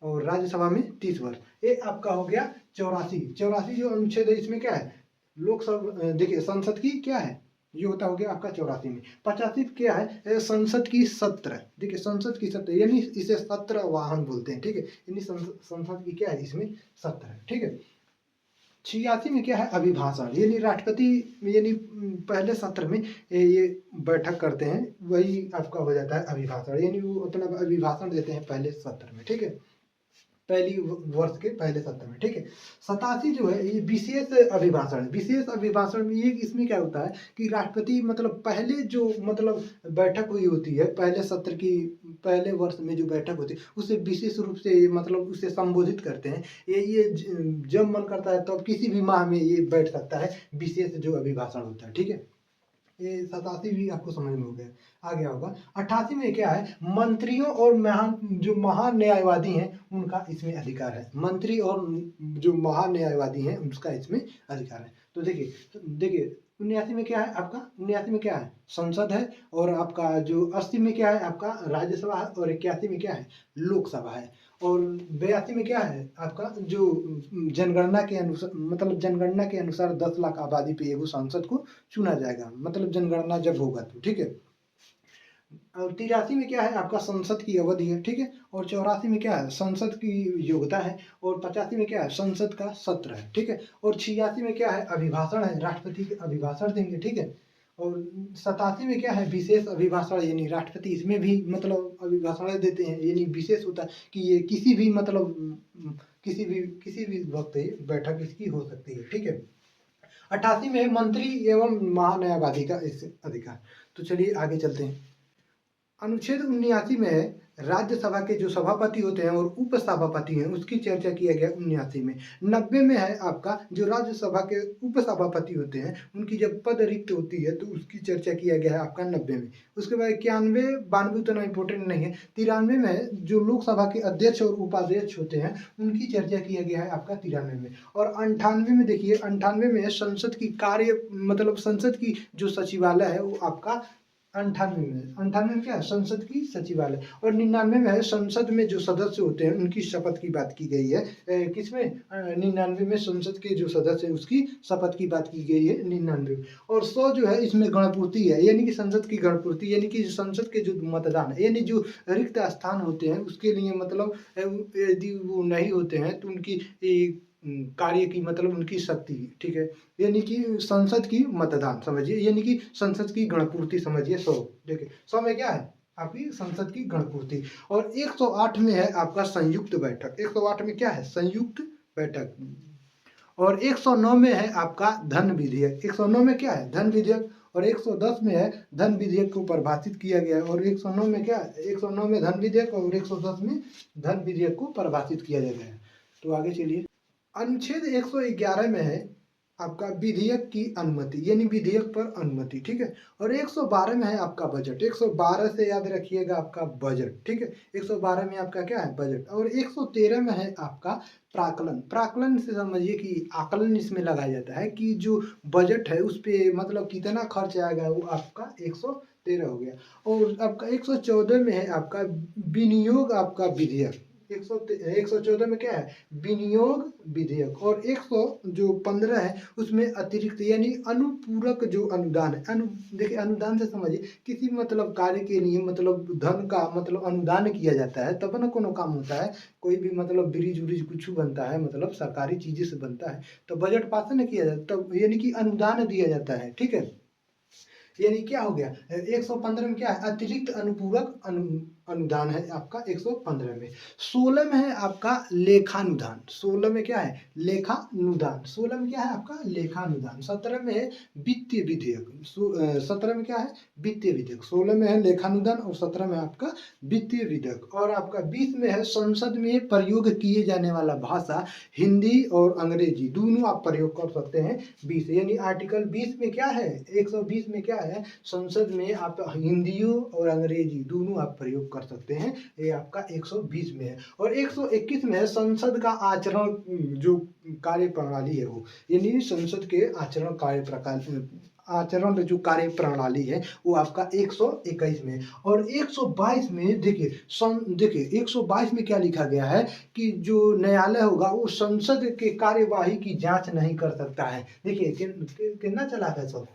और राज्यसभा में 30 वर्ष। ये आपका हो गया 84। 84 जो अनुच्छेद है इसमें क्या है, लोकसभा देखिए संसद की क्या है योग्यता हो गया आपका 84 में। 85 क्या है, संसद की सत्र। देखिए संसद की सत्र यानी इसे सत्र वाहन बोलते हैं। ठीक है, यानी संसद की क्या है, इसमें सत्र है। ठीक है, 86 में क्या है, अभिभाषण, यानी राष्ट्रपति यानी पहले सत्र में ये बैठक करते हैं, वही आपका हो जाता है अभिभाषण, यानी वो अपना अभिभाषण देते हैं पहले सत्र में। ठीक है, पहली वर्ष के पहले सत्र में। ठीक है, 87 जो है ये विशेष अभिभाषण। विशेष अभिभाषण में ये इसमें क्या होता है कि राष्ट्रपति मतलब पहले जो मतलब बैठक हुई होती है, पहले सत्र की पहले वर्ष में जो बैठक होती है उसे विशेष रूप से मतलब उसे संबोधित करते हैं। ये जब मन करता है तब किसी भी माह में ये बैठ सकता है, विशेष जो अभिभाषण होता है। ठीक है, ये 87 भी आपको समझ में हो गया, आ गया होगा। 88 में क्या है, मंत्रियों और जो महान न्यायवादी हैं उनका इसमें अधिकार है। मंत्री और जो महान न्यायवादी हैं उसका इसमें अधिकार है। तो देखिए 79 में क्या है आपका, 79 में क्या है, संसद है, और आपका जो 80 में क्या है आपका राज्यसभा है, और 81 में क्या है, लोकसभा है, और 82 में क्या है आपका जो जनगणना के अनुसार मतलब जनगणना के अनुसार 10 लाख आबादी पे एगो सांसद को चुना जाएगा, मतलब जनगणना जब होगा तो। ठीक है, और 83 में क्या है आपका संसद की अवधि है। ठीक है, और 84 में क्या है, संसद की योग्यता है, और 85 में क्या है, संसद का सत्र है। ठीक है, और 86 में क्या है, अभिभाषण है, राष्ट्रपति के अभिभाषण देंगे। ठीक है, और 87 में क्या है, विशेष अभिभाषण, यानी राष्ट्रपति इसमें भी मतलब अभिभाषण देते हैं, यानी विशेष होता है कि ये किसी भी मतलब किसी भी वक्त ये बैठक इसकी हो सकती है। ठीक है, 88 में मंत्री एवं महान्यायवादी का इससे अधिकार। तो चलिए आगे चलते हैं। अनुच्छेद 79 में है राज्यसभा के जो सभापति होते हैं और उपसभापति हैं उसकी चर्चा किया गया 79 में। 90 में है आपका जो राज्यसभा के उपसभापति होते हैं उनकी जब पद रिक्त होती है तो उसकी चर्चा किया गया है आपका 90 में। उसके बाद 91, 92 उतना इम्पोर्टेंट नहीं है। 93 में जो लोकसभा के अध्यक्ष और उपाध्यक्ष होते हैं उनकी चर्चा किया गया है आपका 93 में। और 98 में देखिए, 98 में संसद की कार्य मतलब संसद की जो सचिवालय है वो आपका 98 में क्या है, संसद की सचिवालय। और 99 में है संसद में जो सदस्य होते हैं उनकी शपथ की बात की गई है। किसमें, 99 में संसद के जो सदस्य हैं उसकी शपथ की बात की गई है 99 में। और 100 जो है इसमें गणपूर्ति है, यानी कि संसद की गणपूर्ति, यानी कि संसद के जो मतदान है, यानी जो रिक्त स्थान होते हैं उसके लिए मतलब यदि वो नहीं होते हैं तो उनकी कार्य की मतलब उनकी शक्ति। ठीक है, यानी कि संसद की मतदान समझिए, यानी कि संसद की गणपूर्ति समझिए 100। देखिए 100 में क्या है आपकी संसद की गणपूर्ति। और 108 में है आपका संयुक्त बैठक। 108 में क्या है, संयुक्त बैठक। और 109 में है आपका धन विधेयक। 109 में क्या है, धन विधेयक। और 110 में है धन विधेयक को परिभाषित किया गया है। और 109 में क्या है, 109 में धन विधेयक और 110 में धन विधेयक को परिभाषित किया गया है। तो आगे चलिए, अनुच्छेद 111 में है आपका विधेयक की अनुमति, यानी विधेयक पर अनुमति। ठीक है, और 112 में है आपका बजट। 112 से याद रखिएगा आपका बजट। ठीक है, 112 में आपका क्या है, बजट। और 113 में है आपका प्राकलन। प्राकलन से समझिए कि आकलन इसमें लगाया जाता है कि जो बजट है उस पर मतलब कितना खर्च आएगा, वो आपका 113 हो गया। और आपका 114 में है आपका विनियोग आपका विधेयक। 114 में क्या है, विनियोग विधेयक। और 115 है उसमें अतिरिक्त यानी अनुपूरक जो अनुदान है, देखिए अनुदान से समझिए किसी मतलब कार्य के लिए मतलब धन का मतलब अनुदान किया जाता है तब ना कोनो काम होता है। कोई भी मतलब ब्रिज उरिज कुछ बनता है मतलब सरकारी चीजें से बनता है तो बजट पास न किया जाता तब यानी कि अनुदान दिया जाता है, ठीक है। यानी क्या हो गया, 115 में क्या है, अतिरिक्त अनुपूरक अनुदान है आपका 115 में। 16 में है आपका लेखानुदान। 16 में क्या है, लेखानुदान। 16 में क्या है आपका लेखानुदान। 17 में है वित्तीय विधेयक। 17 में क्या है, वित्तीय विधेयक। 16 में है लेखानुदान और 17 में आपका वित्तीय विधेयक। और आपका 20 में है संसद में प्रयोग किए जाने वाला भाषा हिंदी और अंग्रेजी दोनों आप प्रयोग कर सकते हैं। 20 यानी आर्टिकल 20 में क्या है, 120 में क्या है, संसद में आप हिंदियों और अंग्रेजी दोनों आप प्रयोग कर सकते हैं। ये आपका 120 में है। और 121 में है संसद का आचरण जो कार्य प्रणाली है वो, यानी संसद के आचरण जो कार्य प्रणाली है वो आपका 121 में। और 122 में देखिए 122 में क्या लिखा गया है कि जो न्यायालय होगा वो संसद के कार्यवाही की जांच नहीं कर सकता है। देखिए कितना चालाक है सब,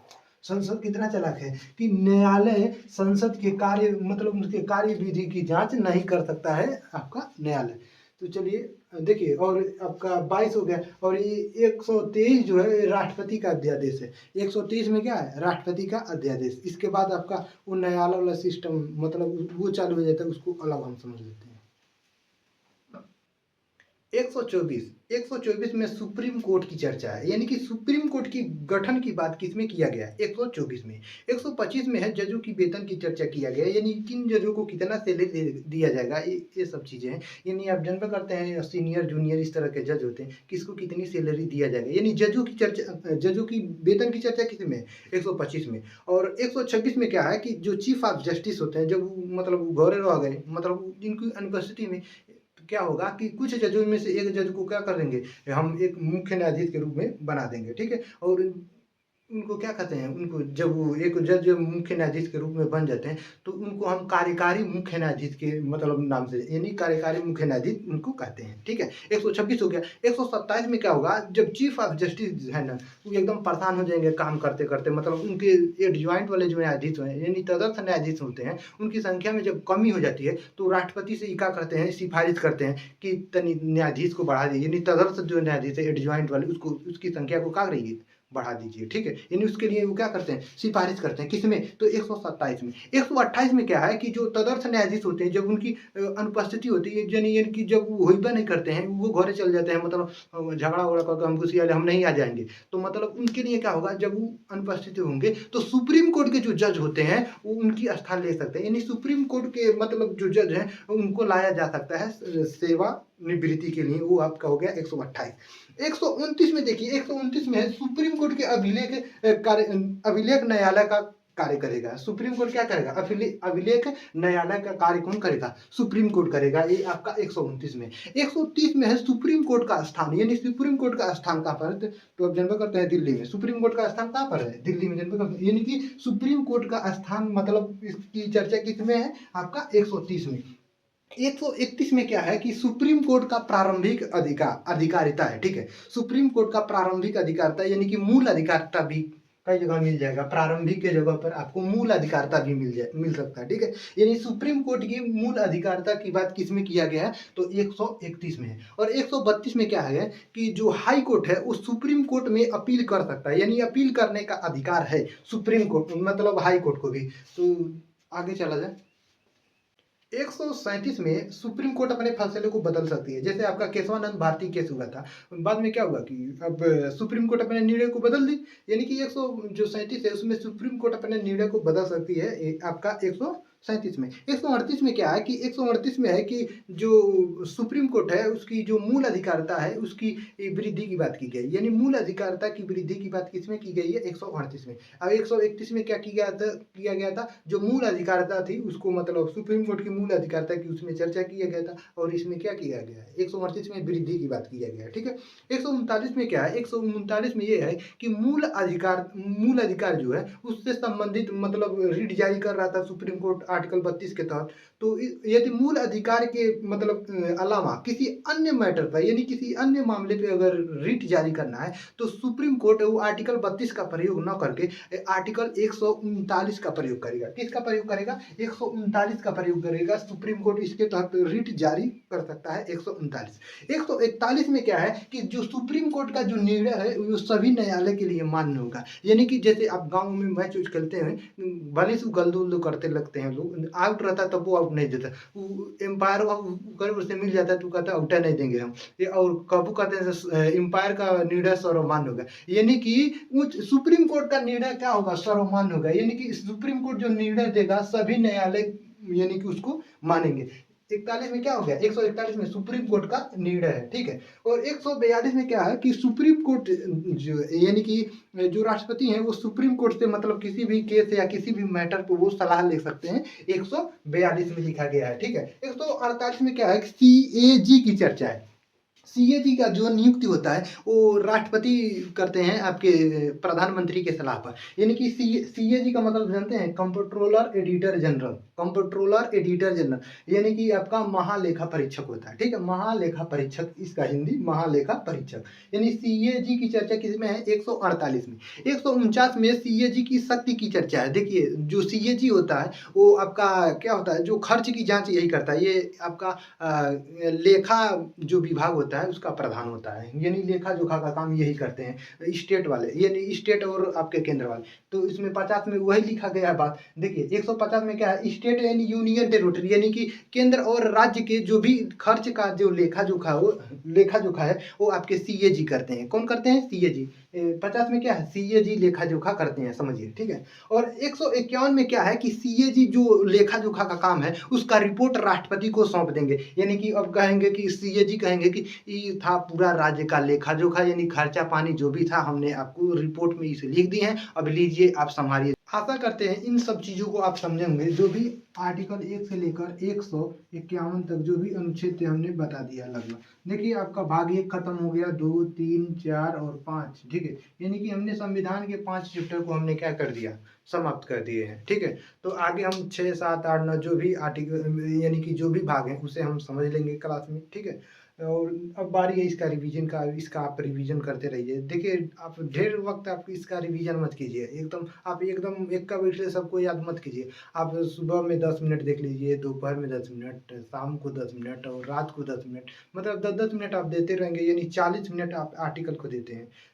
संसद कितना चालाक है कि न्यायालय संसद के कार्य मतलब उसके कार्य विधि की जांच नहीं कर सकता है आपका न्यायालय। तो चलिए देखिए, और आपका 22 हो गया। और ये 123 जो है राष्ट्रपति का अध्यादेश है। 123 में क्या है, राष्ट्रपति का अध्यादेश। इसके बाद आपका वो न्यायालय वाला सिस्टम मतलब वो चालू हो जाता है, उसको अलग हम समझ लेते हैं। 124 में सुप्रीम कोर्ट की चर्चा है, यानी कि सुप्रीम कोर्ट की गठन की बात किसमें किया गया है, 124 में। 125 में है जजों की वेतन की चर्चा किया गया है, यानी किन जजों को कितना सैलरी दिया जाएगा, ये सब चीजें हैं। यानी आप जानते करते हैं सीनियर जूनियर इस तरह के जज होते हैं, किसको कितनी सैलरी दिया जाएगा, यानी जजों की चर्चा, जजों की वेतन की चर्चा किसमें है, 125 में। और 126 में क्या है कि जो चीफ ऑफ जस्टिस होते हैं जब मतलब घरे रह गए मतलब इनकी अनुपस्थिति में क्या होगा कि कुछ जजों में से एक जज को क्या करेंगे, हम एक मुख्य न्यायाधीश के रूप में बना देंगे, ठीक है। और उनको क्या कहते हैं, उनको जब वो एक जज मुख्य न्यायाधीश के रूप में बन जाते हैं तो उनको हम कार्यकारी मुख्य न्यायाधीश के मतलब नाम से यानी कार्यकारी मुख्य न्यायाधीश उनको कहते हैं, ठीक है। 126 हो गया। 127 में क्या होगा, जब चीफ ऑफ जस्टिस है ना वो एकदम परेशान हो जाएंगे काम करते करते, मतलब उनके एडजॉइंट वाले जो न्यायाधीश हैं यानी तदर्थ न्यायाधीश होते हैं उनकी संख्या में जब कमी हो जाती है तो राष्ट्रपति से क्या करते हैं, सिफारिश करते हैं कि तनि न्यायाधीश को बढ़ा दीजिए, यानी तदर्थ जो न्यायाधीश है एडजॉइंट वाले उसको उसकी संख्या को क्या करिए, बढ़ा दीजिए, ठीक है। यानी उसके लिए वो क्या करते हैं, सिफारिश करते हैं, किसमें, तो 127 में। 128 में क्या है कि जो तदर्थ न्यायाधीश होते हैं जब उनकी अनुपस्थिति होती है, यानी कि जब वो होइबा नहीं करते हैं, वो घरे चल जाते हैं, मतलब झगड़ा उगड़ा करके हमको सियाले हम नहीं आ जाएंगे, तो मतलब उनके लिए क्या होगा, जब वो अनुपस्थित होंगे तो सुप्रीम कोर्ट के जो जज होते हैं वो उनकी स्थान ले सकते हैं, यानी सुप्रीम कोर्ट के मतलब जो जज हैं उनको लाया जा सकता है सेवा निवृत्ति के लिए। वो आपका हो गया 128। 129 में देखिए, 129 में है सुप्रीम कोर्ट के अभिलेख न्यायालय का कार्य करेगा। सुप्रीम कोर्ट क्या करेगा, अभिलेख न्यायालय का कार्य कौन करेगा, सुप्रीम कोर्ट करेगा। ये आपका 129 में। 130 में है सुप्रीम कोर्ट का स्थान, यानी सुप्रीम कोर्ट का स्थान कहाँ पर है, तो आप जनता करते हैं दिल्ली में। सुप्रीम कोर्ट का स्थान कहाँ पर है, दिल्ली में जनता करते हैं, यानी कि सुप्रीम कोर्ट का स्थान मतलब इसकी चर्चा किसमें है आपका 130 में। 131 में क्या है कि सुप्रीम कोर्ट का प्रारंभिक अधिकारिता है, ठीक है। सुप्रीम कोर्ट का प्रारंभिक अधिकारिता यानी कि मूल अधिकारिता भी कई जगह मिल जाएगा, प्रारंभिक के जगह पर आपको मूल अधिकारिता भी मिल सकता है, ठीक है। यानी सुप्रीम कोर्ट की मूल अधिकारिता की बात किसमें किया गया है, तो 131 में है। और 132 में क्या है कि जो हाई कोर्ट है वो सुप्रीम कोर्ट में अपील कर सकता है, यानी अपील करने का अधिकार है सुप्रीम कोर्ट मतलब हाई कोर्ट को भी। तो आगे चला जाए। 137 में सुप्रीम कोर्ट अपने फैसले को बदल सकती है, जैसे आपका केशवानंद भारती केस हुआ था, बाद में क्या हुआ कि अब सुप्रीम कोर्ट अपने निर्णय को बदल दी, यानी कि 137 है उसमें सुप्रीम कोर्ट अपने निर्णय को बदल सकती है आपका 137 में। 138 में क्या है कि 138 में है कि जो सुप्रीम कोर्ट है उसकी जो मूल अधिकारिता है उसकी वृद्धि की बात की गई, यानी मूल अधिकारिता की वृद्धि की बात किसमें की गई है, 138 में। अब 131 में क्या किया गया था, जो मूल अधिकारिता थी उसको मतलब सुप्रीम कोर्ट की मूल अधिकारिता की उसमें चर्चा किया गया था, और इसमें क्या किया गया है, 138 में वृद्धि की बात किया गया है, ठीक है। 139 में क्या है, 139 में ये है कि मूल अधिकार जो है उससे संबंधित मतलब रीट जारी कर रहा था सुप्रीम कोर्ट आर्टिकल 32 के तहत, तो यदि मूल अधिकार के मतलब अलावा किसी अन्य मैटर पर यानी किसी अन्य मामले पे अगर रिट जारी करना है, तो सुप्रीम कोर्ट वो आर्टिकल 32 का प्रयोग न करके आर्टिकल 139 का प्रयोग करेगा। किसका प्रयोग करेगा? 139 का प्रयोग करेगा। सुप्रीम कोर्ट इसके तहत रिट जारी कर सकता है 139। 141 में क्या है कि जो सुप्रीम कोर्ट का जो निर्णय है वो सभी न्यायालय के लिए मान्य होगा। यानी कि जैसे आप गांव में मैच उच खेलते हैं, भले से गलदू उल्दू करते लगते हैं लोग, आउट रहता है तब वो आउट नहीं देता, एम्पायर अगर उससे मिल जाता है तो कहता है आउट नहीं देंगे हम, ये और कबू कहते हैं एम्पायर का निर्णय सर्वमान्य होगा। यानी कि सुप्रीम कोर्ट का निर्णय क्या होगा? सर्वमान्य होगा। यानी कि सुप्रीम कोर्ट जो निर्णय देगा सभी न्यायालय यानी कि उसको मानेंगे। 41 में क्या हो गया? 141 में सुप्रीम कोर्ट का निर्णय है, ठीक है। और 142 में क्या है कि सुप्रीम कोर्ट जो यानी कि जो राष्ट्रपति हैं वो सुप्रीम कोर्ट से मतलब किसी भी केस या किसी भी मैटर पर वो सलाह ले सकते हैं। 142 में लिखा गया है, ठीक है। 148 में क्या है कि सीएजी की चर्चा है। सीएजी का जो नियुक्ति होता है वो राष्ट्रपति करते हैं आपके प्रधानमंत्री के सलाह पर। यानी कि सीएजी का मतलब जानते हैं? Comptroller editor general. Comptroller editor general यानी कि आपका महालेखा परीक्षक होता है, ठीक है। महालेखा परीक्षक, इसका हिंदी महालेखा परीक्षक। यानी सीएजी की चर्चा किस में है? 148 में। 149 में सीएजी की शक्ति की चर्चा है। देखिए जो सीएजी होता है वो आपका क्या होता है? जो खर्च की जांच यही करता है। ये आपका लेखा जो विभाग होता है उसका प्रधान होता है। यानी लेखा जोखा का काम यही करते हैं स्टेट वाले, यानी स्टेट और आपके केंद्र वाले। तो इसमें 50 में वही लिखा गया है बात। देखिए 150 में क्या है? स्टेट यानी यूनियन टेरिटरी, यानी कि केंद्र और राज्य के जो भी खर्च का जो लेखा जोखा है वो आपके सीएजी करते हैं। कौन करते हैं? सीएजी। 50 में क्या है? सीएजी लेखा जोखा करते हैं, समझिए, ठीक है। और 151 में क्या है कि सीएजी जो लेखा जोखा का काम है उसका रिपोर्ट राष्ट्रपति को सौंप देंगे। यानी कि अब कहेंगे कि सीएजी कहेंगे कि ये था पूरा राज्य का लेखा जोखा, यानी खर्चा पानी जो भी था हमने आपको रिपोर्ट में इसे लिख दी है, अब लीजिए आप संभालिए। आशा करते हैं इन सब चीज़ों को आप समझेंगे। जो भी आर्टिकल 1 से लेकर 151 तक जो भी अनुच्छेद थे हमने बता दिया लगभग। देखिए आपका भाग 1 खत्म हो गया, 2, 3, 4 और 5, ठीक है। यानी कि हमने संविधान के 5 चैप्टर को हमने क्या कर दिया? समाप्त कर दिए हैं, ठीक है। तो आगे हम 6, 7, 8, 9 जो भी आर्टिकल यानी कि जो भी भाग हैं उसे हम समझ लेंगे क्लास में, ठीक है। और अब बारी है इसका रिवीजन का। इसका आप रिवीजन करते रहिए। देखिए आप ढेर वक्त आप इसका रिवीजन मत कीजिए, एकदम आप एकदम एक का बैठे सबको याद मत कीजिए। आप सुबह में 10 मिनट देख लीजिए, दोपहर में 10 मिनट, शाम को 10 मिनट और रात को 10 मिनट, मतलब 10-10 मिनट आप देते रहेंगे, यानी 40 मिनट आप आर्टिकल को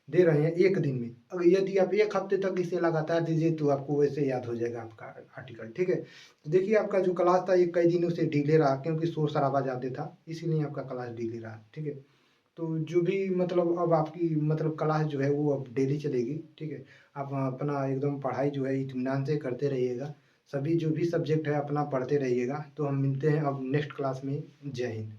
दे रहे हैं एक दिन में। अगर यदि आप एक हफ्ते तक इसे लगातार दीजिए तो आपको वैसे याद हो जाएगा आपका आर्टिकल, ठीक है। तो देखिए आपका जो क्लास था ये कई दिनों से डिले रहा क्योंकि शोर शराबा ज़्यादा था, इसीलिए आपका क्लास डिले रहा, ठीक है। तो जो भी मतलब अब आपकी मतलब क्लास जो है वो अब डेली चलेगी, ठीक है। आप अपना एकदम पढ़ाई जो है इत्मीनान से करते रहिएगा। सभी जो भी सब्जेक्ट है अपना पढ़ते रहिएगा। तो हम मिलते हैं अब नेक्स्ट क्लास में। जय हिंद।